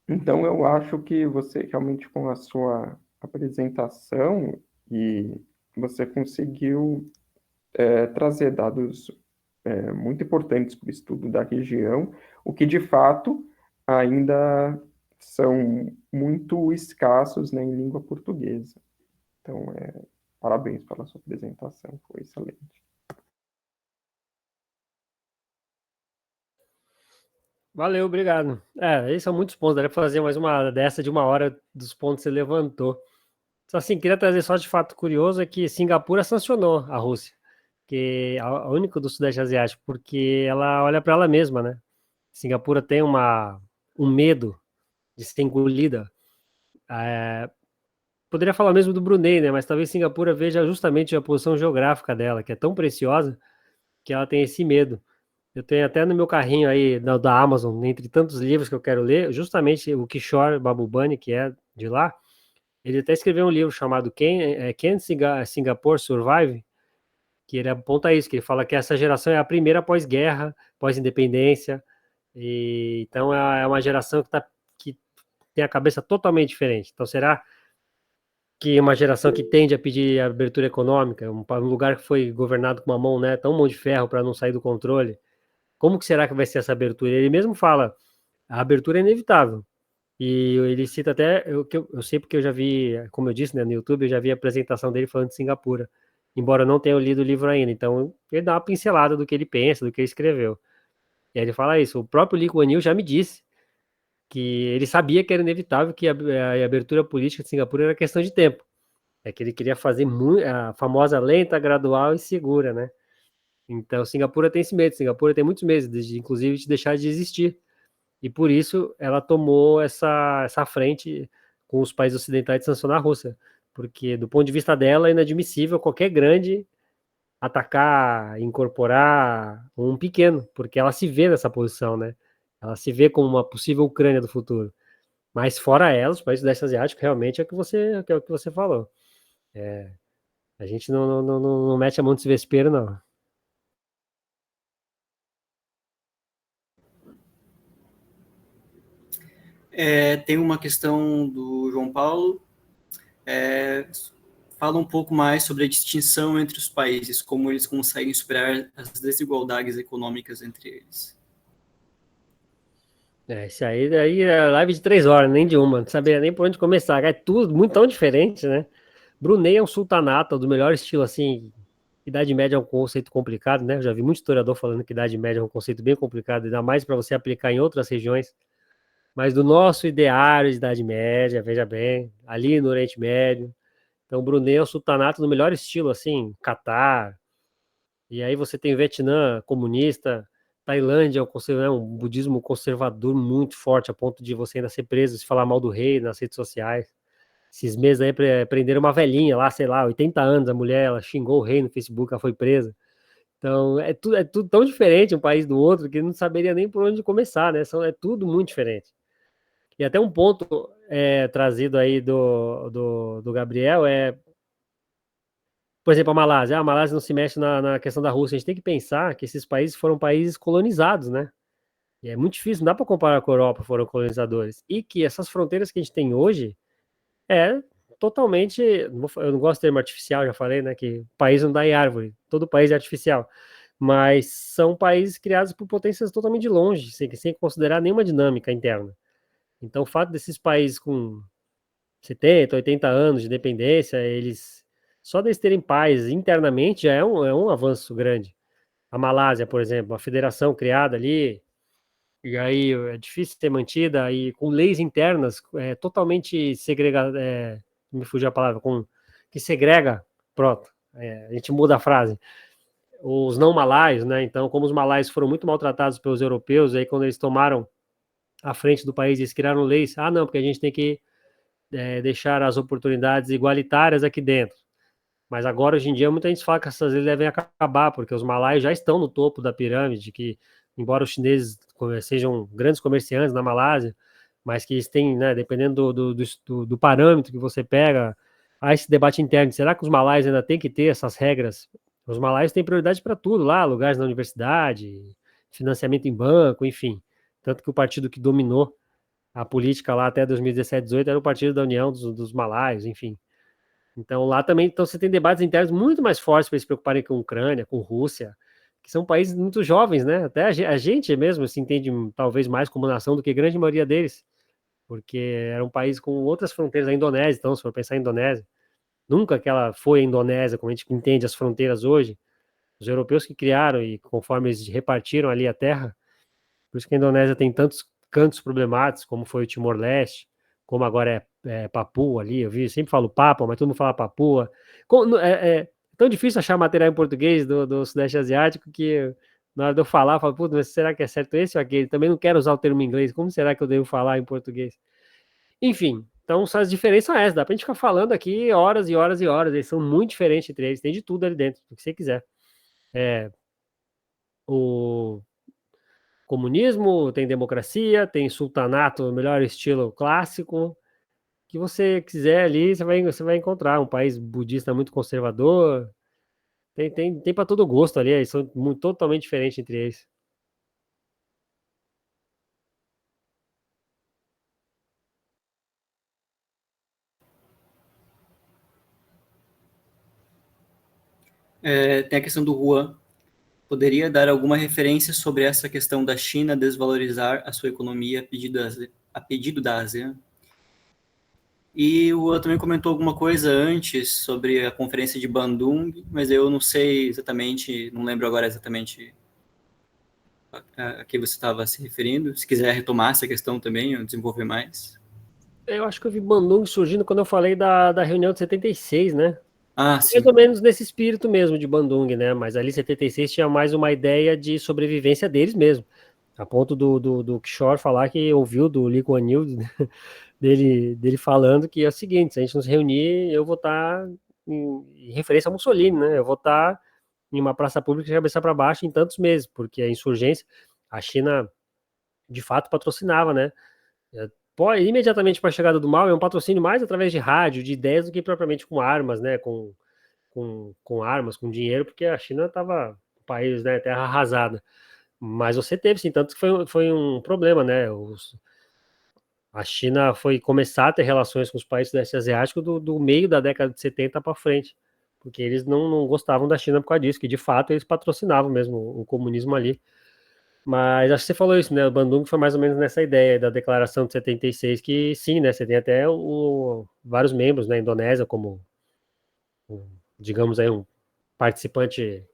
então eu acho que você realmente, com a sua apresentação, e você conseguiu trazer dados muito importantes para o estudo da região, o que de fato ainda são muito escassos, né, em língua portuguesa. Então, parabéns pela sua apresentação, foi excelente. Valeu, obrigado. Esses são muitos pontos, daria para fazer mais uma dessa de 1 hora dos pontos que você levantou. Só assim, queria trazer só de fato curioso é que Singapura sancionou a Rússia, que é a única do Sudeste Asiático, porque ela olha para ela mesma, né? Singapura tem um medo de ser engolida. Poderia falar mesmo do Brunei, né? Mas talvez Singapura veja justamente a posição geográfica dela, que é tão preciosa, que ela tem esse medo. Eu tenho até no meu carrinho aí da Amazon, entre tantos livros que eu quero ler, justamente o Kishore Mahbubani, que é de lá, ele até escreveu um livro chamado Can Singapore Survive? que ele aponta isso, que ele fala que essa geração é a primeira pós-guerra, pós-independência, e então é uma geração que tem a cabeça totalmente diferente. Então, será que uma geração que tende a pedir abertura econômica, um lugar que foi governado com uma mão, né, tão mão de ferro para não sair do controle, como que será que vai ser essa abertura? Ele mesmo fala, a abertura é inevitável. E ele cita até, eu sei porque eu já vi, como eu disse, né, no YouTube, eu já vi a apresentação dele falando de Singapura, embora eu não tenha lido o livro ainda, então ele dá uma pincelada do que ele pensa, do que ele escreveu. E aí ele fala isso, o próprio Lee Kuan Yew já me disse que ele sabia que era inevitável, que a abertura política de Singapura era questão de tempo, é que ele queria fazer a famosa lenta, gradual e segura, né? Então Singapura tem esse medo, Singapura tem muitos medos, inclusive de deixar de existir. E por isso ela tomou essa frente com os países ocidentais de sancionar a Rússia. Porque, do ponto de vista dela, é inadmissível qualquer grande atacar, incorporar um pequeno, porque ela se vê nessa posição, né? Ela se vê como uma possível Ucrânia do futuro. Mas fora ela, os países do Leste Asiático realmente é o que você falou. A gente não mete a mão desse vespeiro, não. Tem uma questão do João Paulo. Fala um pouco mais sobre a distinção entre os países, como eles conseguem superar as desigualdades econômicas entre eles. Isso aí é live de 3 horas, nem de uma. Não sabia nem por onde começar. É tudo muito tão diferente, né? Brunei é um sultanato do melhor estilo, assim. Idade Média é um conceito complicado, né? Eu já vi muito historiador falando que Idade Média é um conceito bem complicado, ainda mais para você aplicar em outras regiões. Mas do nosso ideário de Idade Média, veja bem, ali no Oriente Médio. Então, Brunei é um sultanato do melhor estilo, assim, Catar. E aí você tem Vietnã comunista, Tailândia é um budismo conservador muito forte, a ponto de você ainda ser preso se falar mal do rei nas redes sociais. Esses meses aí prenderam uma velhinha lá, sei lá, 80 anos, a mulher, ela xingou o rei no Facebook, ela foi presa. Então, é tudo tão diferente um país do outro que não saberia nem por onde começar, né? É tudo muito diferente. E até um ponto trazido aí do Gabriel por exemplo, a Malásia não se mexe na questão da Rússia. A gente tem que pensar que esses países foram países colonizados, né? E é muito difícil, não dá para comparar com a Europa, foram colonizadores. E que essas fronteiras que a gente tem hoje é totalmente. Eu não gosto de termo artificial, já falei, né? Que o país não dá em árvore, todo país é artificial. Mas são países criados por potências totalmente de longe, sem considerar nenhuma dinâmica interna. Então, o fato desses países com 70, 80 anos de independência, só deles terem paz internamente já é um avanço grande. A Malásia, por exemplo, a federação criada ali, e aí é difícil ter mantida, e com leis internas totalmente segregadas, me fugiu a palavra, que segrega, pronto, a gente muda a frase. Os não malaios, né? Então, como os malaios foram muito maltratados pelos europeus, aí quando eles tomaram a frente do país, eles criaram leis, não, porque a gente tem que deixar as oportunidades igualitárias aqui dentro. Mas agora, hoje em dia, muita gente fala que essas leis devem acabar, porque os malaios já estão no topo da pirâmide, que, embora os chineses sejam grandes comerciantes na Malásia, mas que eles têm, né, dependendo do parâmetro que você pega, há esse debate interno, será que os malaios ainda têm que ter essas regras? Os malaios têm prioridade para tudo lá, lugares na universidade, financiamento em banco, enfim. Tanto que o partido que dominou a política lá até 2017, 2018 era o Partido da União dos Malaios, enfim. Então lá também você tem debates internos muito mais fortes para se preocuparem com a Ucrânia, com a Rússia, que são países muito jovens, né? Até a gente mesmo se entende talvez mais como nação do que a grande maioria deles, porque era um país com outras fronteiras, a Indonésia, então, se for pensar em Indonésia, nunca que ela foi a Indonésia, como a gente entende as fronteiras hoje, os europeus que criaram e conforme eles repartiram ali a terra, por isso que a Indonésia tem tantos cantos problemáticos, como foi o Timor-Leste, como agora é Papua ali, sempre falo Papua, mas todo mundo fala Papua. É tão difícil achar material em português do Sudeste Asiático que na hora de eu falar, eu falo, putz, mas será que é certo esse ou aquele? Também não quero usar o termo em inglês, como será que eu devo falar em português? Enfim, então as diferenças são essas, dá pra gente ficar falando aqui horas e horas e horas, eles são muito diferentes entre eles, tem de tudo ali dentro, o que você quiser. O comunismo, tem democracia, tem sultanato, melhor estilo clássico, que você quiser ali, você vai encontrar um país budista muito conservador, Tem para todo gosto ali, eles são totalmente diferentes entre eles. Tem a questão do Juan. Poderia dar alguma referência sobre essa questão da China desvalorizar a sua economia a pedido da ASEAN? E o Juan também comentou alguma coisa antes sobre a conferência de Bandung, mas eu não sei exatamente, não lembro agora exatamente a que você estava se referindo. Se quiser retomar essa questão também, ou desenvolver mais. Eu acho que eu vi Bandung surgindo quando eu falei da reunião de 76, né? Ah, Mais sim. ou menos nesse espírito mesmo de Bandung, né? Mas ali 76 tinha mais uma ideia de sobrevivência deles mesmo. A ponto do Kishore falar que ouviu do Lee Kuan Yew, dele falando que é o seguinte: se a gente nos reunir, eu vou estar em referência a Mussolini, né? Eu vou estar em uma praça pública de cabeça para baixo em tantos meses, porque a insurgência, a China de fato patrocinava, né? Imediatamente para a chegada do Mao, é um patrocínio mais através de rádio, de ideias, do que propriamente com armas, né? Com armas, com dinheiro, porque a China estava um país, né, terra arrasada. Mas você teve, sim, tanto que foi um problema, né? A China foi começar a ter relações com os países do Sudeste Asiático do meio da década de 70 para frente, porque eles não gostavam da China por causa disso, que de fato eles patrocinavam mesmo o comunismo ali. Mas acho que você falou isso, né? O Bandung foi mais ou menos nessa ideia da declaração de 76, que sim, né? Você tem até vários membros na Indonésia, como, digamos aí, um participante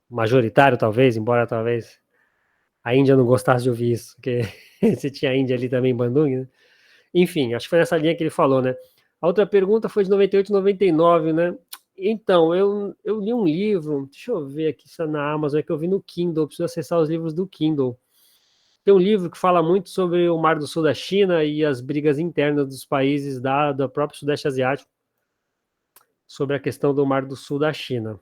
majoritário, talvez, embora talvez a Índia não gostasse de ouvir isso, porque você tinha a Índia ali também em Bandung, né? Enfim, acho que foi nessa linha que ele falou, né? A outra pergunta foi de 98 e 99, né? Então, eu li um livro, deixa eu ver aqui se é na Amazon, é que eu vi no Kindle, preciso acessar os livros do Kindle. Tem um livro que fala muito sobre o Mar do Sul da China e as brigas internas dos países do próprio Sudeste Asiático, sobre a questão do Mar do Sul da China.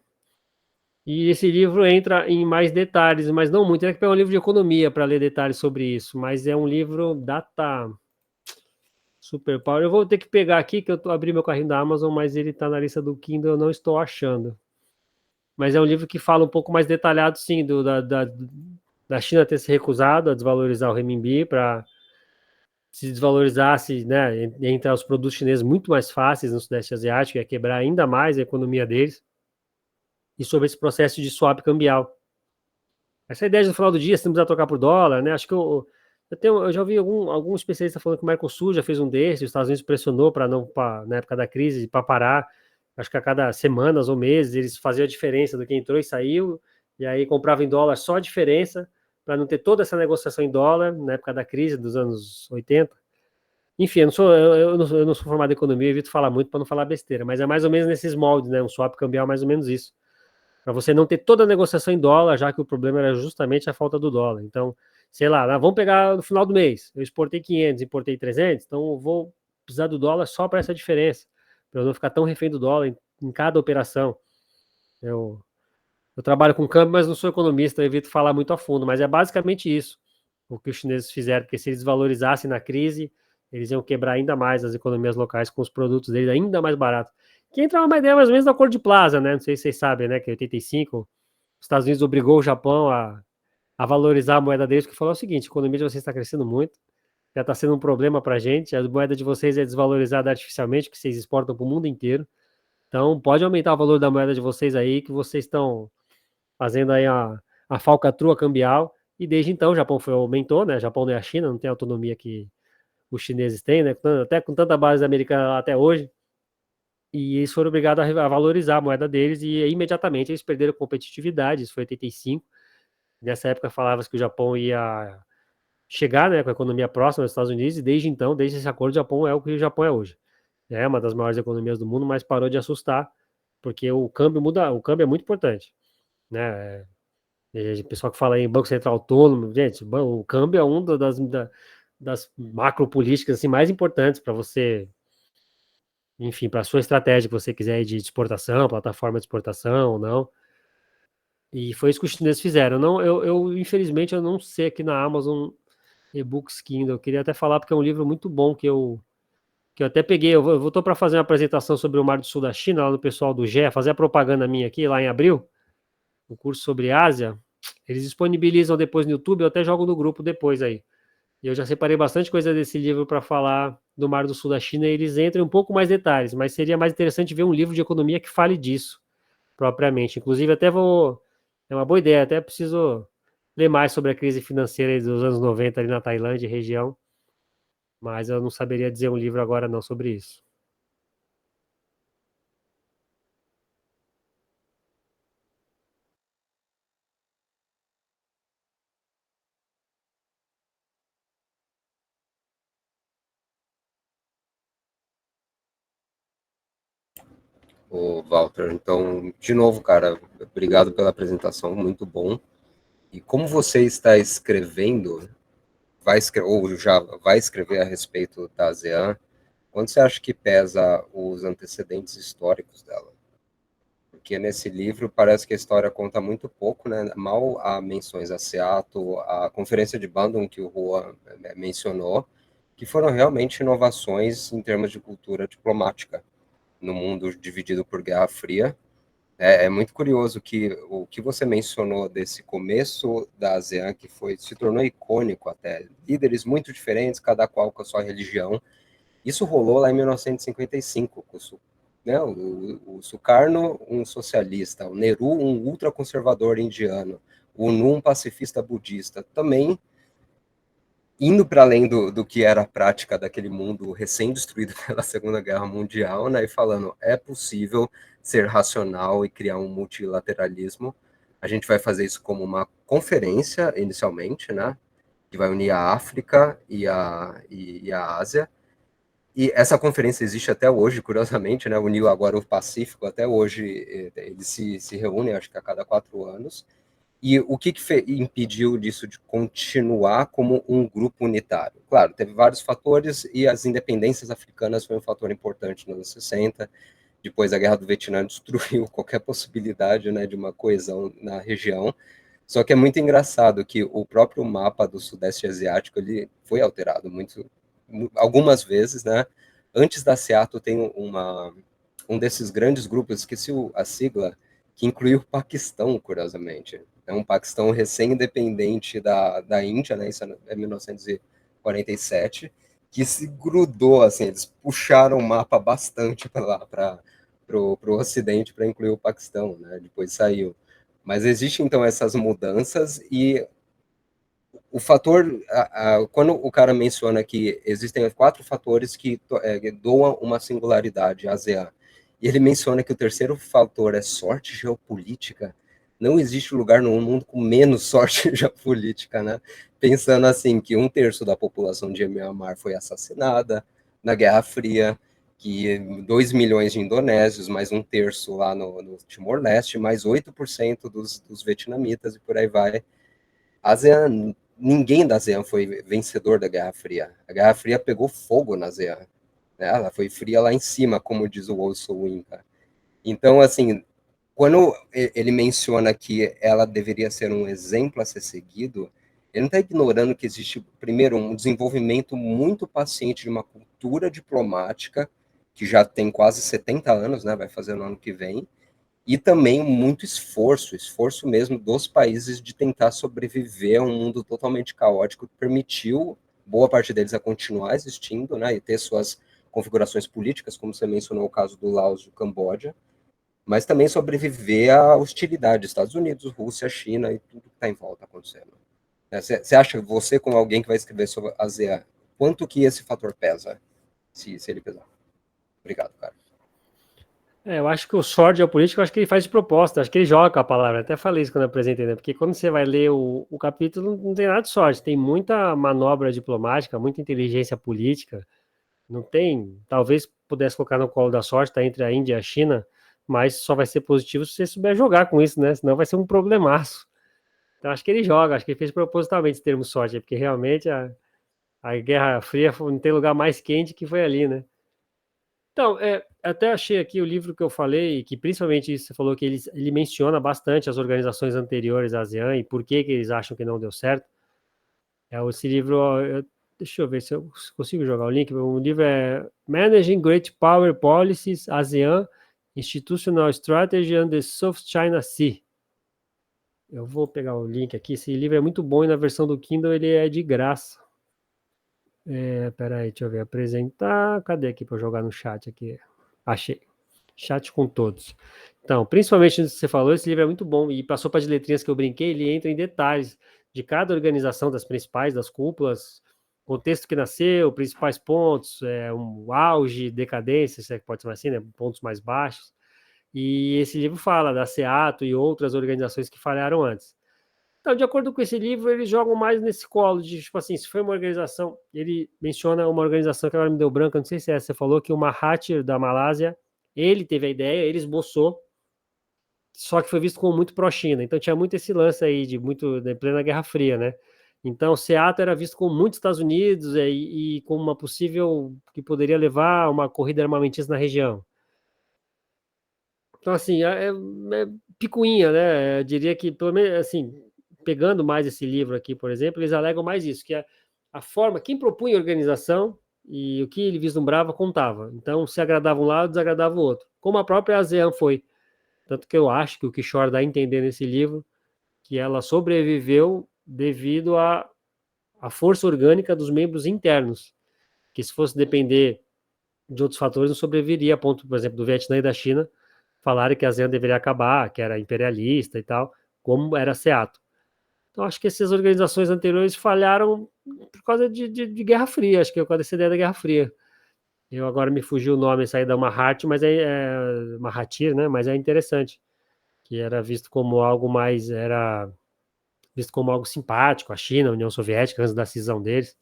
E esse livro entra em mais detalhes, mas não muito. Tem que pegar um livro de economia para ler detalhes sobre isso, mas é um livro data super power. Eu vou ter que pegar aqui, que eu abri meu carrinho da Amazon, mas ele está na lista do Kindle, eu não estou achando. Mas é um livro que fala um pouco mais detalhado, sim, da China ter se recusado a desvalorizar o renminbi para se desvalorizasse, né, entrar os produtos chineses muito mais fáceis no Sudeste Asiático, ia quebrar ainda mais a economia deles, e sobre esse processo de swap cambial. Essa ideia de no final do dia, se não precisar trocar por dólar, né, acho que eu já ouvi algum especialista falando que o Mercosul já fez um desses, os Estados Unidos pressionou para não, na época da crise, para parar, acho que a cada semanas ou meses eles faziam a diferença do que entrou e saiu, e aí comprava em dólar só a diferença, para não ter toda essa negociação em dólar, na época da crise dos anos 80. Enfim, eu não sou formado em economia, eu evito falar muito para não falar besteira, mas é mais ou menos nesses moldes, né? Um swap cambial é mais ou menos isso. Para você não ter toda a negociação em dólar, já que o problema era justamente a falta do dólar. Então, sei lá, vamos pegar no final do mês. Eu exportei 500, importei 300, então eu vou precisar do dólar só para essa diferença, para eu não ficar tão refém do dólar em cada operação. Eu trabalho com câmbio, mas não sou economista, eu evito falar muito a fundo, mas é basicamente isso o que os chineses fizeram, porque se eles valorizassem na crise, eles iam quebrar ainda mais as economias locais com os produtos deles ainda mais baratos. Que entra uma ideia mais ou menos da Acordo de Plaza, né? Não sei se vocês sabem, né? Que em 85, os Estados Unidos obrigou o Japão a valorizar a moeda deles, que falou o seguinte: a economia de vocês está crescendo muito, já está sendo um problema para a gente, a moeda de vocês é desvalorizada artificialmente, que vocês exportam para o mundo inteiro. Então, pode aumentar o valor da moeda de vocês aí, que vocês estão fazendo aí a falcatrua cambial. E desde então o Japão aumentou, né? O Japão não é a China, não tem a autonomia que os chineses têm, né? Até com tanta base americana até hoje. E eles foram obrigados a valorizar a moeda deles e imediatamente eles perderam competitividade. Isso foi em 85. Nessa época falava-se que o Japão ia chegar, né, com a economia próxima dos Estados Unidos, e desde então, desde esse acordo, o Japão é o que o Japão é hoje. É uma das maiores economias do mundo, mas parou de assustar, porque o câmbio muda, o câmbio é muito importante, né? O pessoal que fala em Banco Central Autônomo, gente, o câmbio é uma das macropolíticas assim, mais importantes para você, enfim, para a sua estratégia que você quiser ir de exportação, plataforma de exportação ou não. E foi isso que os chineses fizeram. Não, infelizmente, eu não sei aqui na Amazon e-books Kindle. Eu queria até falar porque é um livro muito bom que eu que eu até peguei, eu estou para fazer uma apresentação sobre o Mar do Sul da China, lá no pessoal do GE, fazer a propaganda minha aqui, lá em abril, um curso sobre Ásia, eles disponibilizam depois no YouTube, eu até jogo no grupo depois aí. E eu já separei bastante coisa desse livro para falar do Mar do Sul da China, e eles entram em um pouco mais detalhes, mas seria mais interessante ver um livro de economia que fale disso, propriamente. Inclusive, até vou... É uma boa ideia, até preciso ler mais sobre a crise financeira dos anos 90 ali na Tailândia e região, mas eu não saberia dizer um livro agora não sobre isso. Ô, Walter, então, de novo, cara, obrigado pela apresentação, muito bom. E como você está escrevendo, ou já vai escrever a respeito da ASEAN, quanto você acha que pesa os antecedentes históricos dela? Porque nesse livro parece que a história conta muito pouco, né? Mal há menções a Seattle, a Conferência de Bandung que o Juan mencionou, que foram realmente inovações em termos de cultura diplomática no mundo dividido por Guerra Fria. É muito curioso que o que você mencionou desse começo da ASEAN, que se tornou icônico até, líderes muito diferentes, cada qual com a sua religião, isso rolou lá em 1955, com né, o Sukarno, um socialista, o Nehru, um ultraconservador indiano, o Nu, um pacifista budista, também indo para além do que era a prática daquele mundo recém-destruído pela Segunda Guerra Mundial, né, e falando, é possível ser racional e criar um multilateralismo. A gente vai fazer isso como uma conferência, inicialmente, né, que vai unir a África e a Ásia. E essa conferência existe até hoje, curiosamente, né, uniu agora o Pacífico, até hoje eles se reúnem, acho que a cada 4 anos. E o que impediu disso de continuar como um grupo unitário? Claro, teve vários fatores e as independências africanas foi um fator importante nos anos 60. Depois a Guerra do Vietnã destruiu qualquer possibilidade, né, de uma coesão na região. Só que é muito engraçado que o próprio mapa do Sudeste Asiático ele foi alterado algumas vezes, né? Antes da Seattle tem um desses grandes grupos, esqueci a sigla, que incluiu o Paquistão, curiosamente. É um Paquistão recém-independente da Índia, né? Isso é 1947, que se grudou, assim, eles puxaram o mapa bastante para o Ocidente para incluir o Paquistão, né? Depois saiu. Mas existem, então, essas mudanças e o fator, quando o cara menciona que existem 4 fatores que doam uma singularidade à ASEAN, e ele menciona que o terceiro fator é sorte geopolítica, não existe lugar no mundo com menos sorte geopolítica, né? Pensando assim, que 1/3 da população de Myanmar foi assassinada na Guerra Fria, que 2 milhões de indonésios, mais 1/3 lá no Timor-Leste, mais 8% dos vietnamitas e por aí vai. A ASEAN, ninguém da ASEAN foi vencedor da Guerra Fria. A Guerra Fria pegou fogo na ASEAN. Né? Ela foi fria lá em cima, como diz o Wilson Winca. Então, assim, quando ele menciona que ela deveria ser um exemplo a ser seguido, ele não está ignorando que existe, primeiro, um desenvolvimento muito paciente de uma cultura diplomática, que já tem quase 70 anos, né, vai fazer no ano que vem, e também muito esforço mesmo dos países de tentar sobreviver a um mundo totalmente caótico que permitiu boa parte deles a continuar existindo, né, e ter suas configurações políticas, como você mencionou o caso do Laos e do Camboja, mas também sobreviver à hostilidade Estados Unidos, Rússia, China e tudo que está em volta acontecendo. Você acha, você como alguém que vai escrever sobre a ASEAN, quanto que esse fator pesa, se ele pesar? Obrigado, cara. Eu acho que o sorte geopolítico, eu acho que ele faz de propósito, acho que ele joga com a palavra, até falei isso quando eu apresentei, né? Porque quando você vai ler o capítulo, não tem nada de sorte, tem muita manobra diplomática, muita inteligência política, não tem, talvez pudesse colocar no colo da sorte, tá entre a Índia e a China, mas só vai ser positivo se você souber jogar com isso, né? Senão vai ser um problemaço. Então acho que ele joga, acho que ele fez propositalmente esse termo sorte, porque realmente a Guerra Fria não tem lugar mais quente que foi ali, né? Então, até achei aqui o livro que eu falei, que principalmente você falou que ele menciona bastante as organizações anteriores à ASEAN e por que eles acham que não deu certo. Esse livro, deixa eu ver se eu consigo jogar o link. O livro é Managing Great Power Policies, ASEAN, Institutional Strategy and the South China Sea. Eu vou pegar o link aqui. Esse livro é muito bom e na versão do Kindle ele é de graça. Peraí, deixa eu ver. Apresentar. Cadê aqui para eu jogar no chat aqui? Achei. Chat com todos. Então, principalmente no que você falou, esse livro é muito bom e passou para as letrinhas que eu brinquei, ele entra em detalhes de cada organização das principais, das cúpulas, contexto que nasceu, principais pontos, um auge, decadência, se é que pode ser assim, né? Pontos mais baixos. E esse livro fala da SEATO e outras organizações que falharam antes. Então, de acordo com esse livro, eles jogam mais nesse colo de, tipo assim, se foi uma organização, ele menciona uma organização que agora me deu branco, não sei se é essa, você falou que o Mahathir da Malásia, ele teve a ideia, ele esboçou, só que foi visto como muito pró-China. Então tinha muito esse lance aí de muito de plena Guerra Fria, né? Então o SEATO era visto como muito Estados Unidos e como uma possível que poderia levar uma corrida armamentista na região. Então assim é picuinha, né? Eu diria que pelo menos assim, pegando mais esse livro aqui, por exemplo, eles alegam mais isso, que a forma, quem propunha a organização e o que ele vislumbrava contava. Então se agradava um lado, desagradava o outro. Como a própria ASEAN foi. Tanto que eu acho que o Kishore dá a entender nesse livro que ela sobreviveu devido à força orgânica dos membros internos, que se fosse depender de outros fatores não sobreviveria, a ponto, por exemplo, do Vietnã e da China falarem que a ASEAN deveria acabar, que era imperialista e tal, como era a SEATO. Então acho que essas organizações anteriores falharam por causa de Guerra Fria, acho que é por causa dessa ideia da Guerra Fria. Eu agora me fugiu o nome, sair da Mahathir, mas Mahathir, né? Mas é interessante, que era visto como algo mais, era visto como algo simpático, a China, a União Soviética, antes da cisão deles.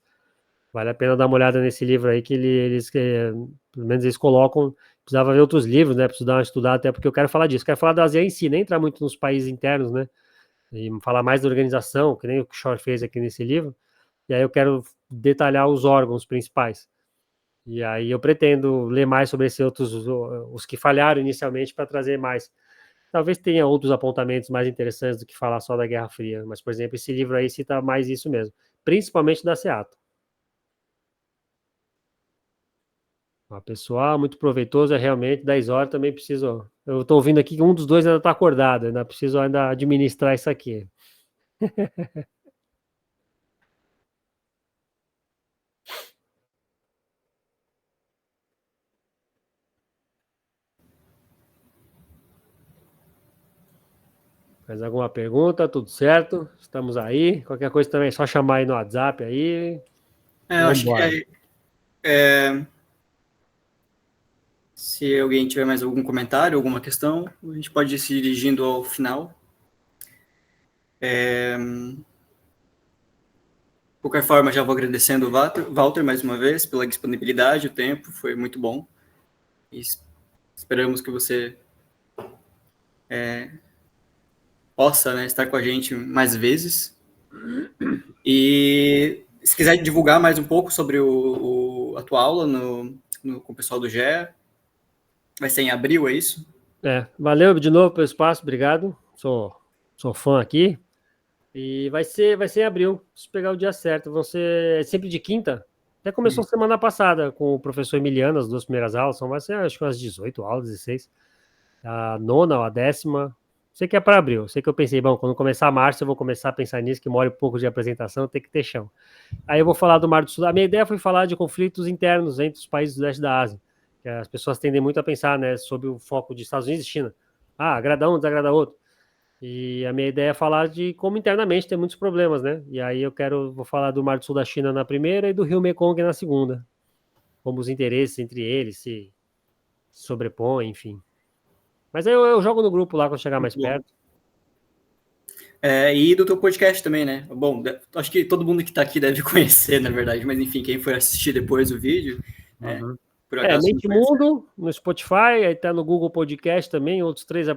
Vale a pena dar uma olhada nesse livro aí, que eles pelo menos eles colocam, precisava ver outros livros, né? Preciso dar uma estudada, até porque eu quero falar disso. Quero falar da ASEAN em si, nem entrar muito nos países internos, né? E falar mais da organização, que nem o Kishore fez aqui nesse livro. E aí eu quero detalhar os órgãos principais. E aí eu pretendo ler mais sobre esses outros, os que falharam inicialmente, para trazer mais. Talvez tenha outros apontamentos mais interessantes do que falar só da Guerra Fria, mas, por exemplo, esse livro aí cita mais isso mesmo, principalmente da SEATO. Pessoal, muito proveitoso, é realmente 10 horas, também preciso, eu estou ouvindo aqui que um dos dois ainda está acordado, ainda preciso ainda administrar isso aqui. Mais alguma pergunta? Tudo certo? Estamos aí. Qualquer coisa também é só chamar aí no WhatsApp aí. Eu acho que se alguém tiver mais algum comentário, alguma questão, a gente pode ir se dirigindo ao final. De qualquer forma, já vou agradecendo o Walter mais uma vez pela disponibilidade, o tempo, foi muito bom. E esperamos que você possa, né, estar com a gente mais vezes. E se quiser divulgar mais um pouco sobre a tua aula com o pessoal do GE, vai ser em abril, é isso? Valeu de novo pelo espaço, obrigado. Sou fã aqui. E vai ser em abril, se pegar o dia certo. Vão ser sempre de quinta. Até começou semana passada com o professor Emiliano, as 2 primeiras aulas. Vai ser, acho que umas 18 aulas, 16. A 9ª ou a 10ª. Sei que é para abril. Sei que eu pensei, bom, quando começar março, eu vou começar a pensar nisso, que mora um pouco de apresentação, tem que ter chão. Aí eu vou falar do Mar do Sul. A minha ideia foi falar de conflitos internos entre os países do leste da Ásia. Que as pessoas tendem muito a pensar, né, sobre o foco de Estados Unidos e China. Agrada um, desagrada outro. E a minha ideia é falar de como internamente tem muitos problemas, né? E aí vou falar do Mar do Sul da China na primeira e do Rio Mekong na segunda. Como os interesses entre eles se sobrepõem, enfim. Mas aí eu jogo no grupo lá quando chegar mais perto. E do teu podcast também, né? Bom, acho que todo mundo que tá aqui deve conhecer, na verdade, mas enfim, quem for assistir depois o vídeo, por acaso Mente Mundo, no Spotify, aí tá no Google Podcast também, outros 3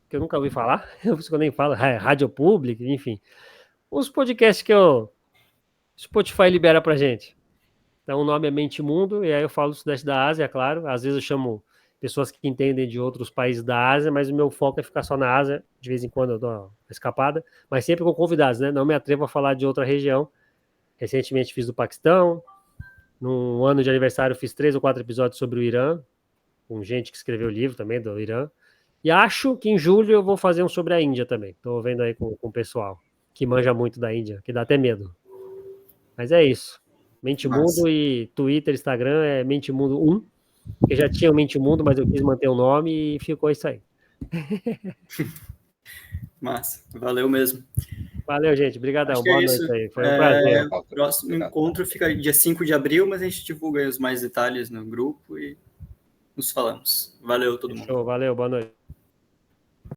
que eu nunca ouvi falar, eu nem falo, Rádio Public, enfim. Os podcasts que o Spotify libera pra gente. Então o nome é Mente Mundo, e aí eu falo do Sudeste da Ásia, claro. Às vezes eu chamo pessoas que entendem de outros países da Ásia, mas o meu foco é ficar só na Ásia. De vez em quando eu dou uma escapada, mas sempre com convidados, né? Não me atrevo a falar de outra região Recentemente fiz do Paquistão. Num ano de aniversário fiz 3 ou 4 episódios sobre o Irã, com gente que escreveu livro também do Irã. E acho que em julho eu vou fazer um sobre a Índia também. Estou vendo aí com o pessoal que manja muito da Índia, que dá até medo. Mas é isso. Mente Mundo e Twitter, Instagram é Mente Mundo 1. Porque já tinha o Mente Mundo, mas eu quis manter o nome e ficou isso aí. Massa, valeu mesmo. Valeu, gente. Obrigadão. Acho que Boa é noite isso. aí. Foi um prazer. O próximo encontro fica dia 5 de abril, mas a gente divulga aí os mais detalhes no grupo e nos falamos. Valeu todo mundo. Show, valeu, boa noite.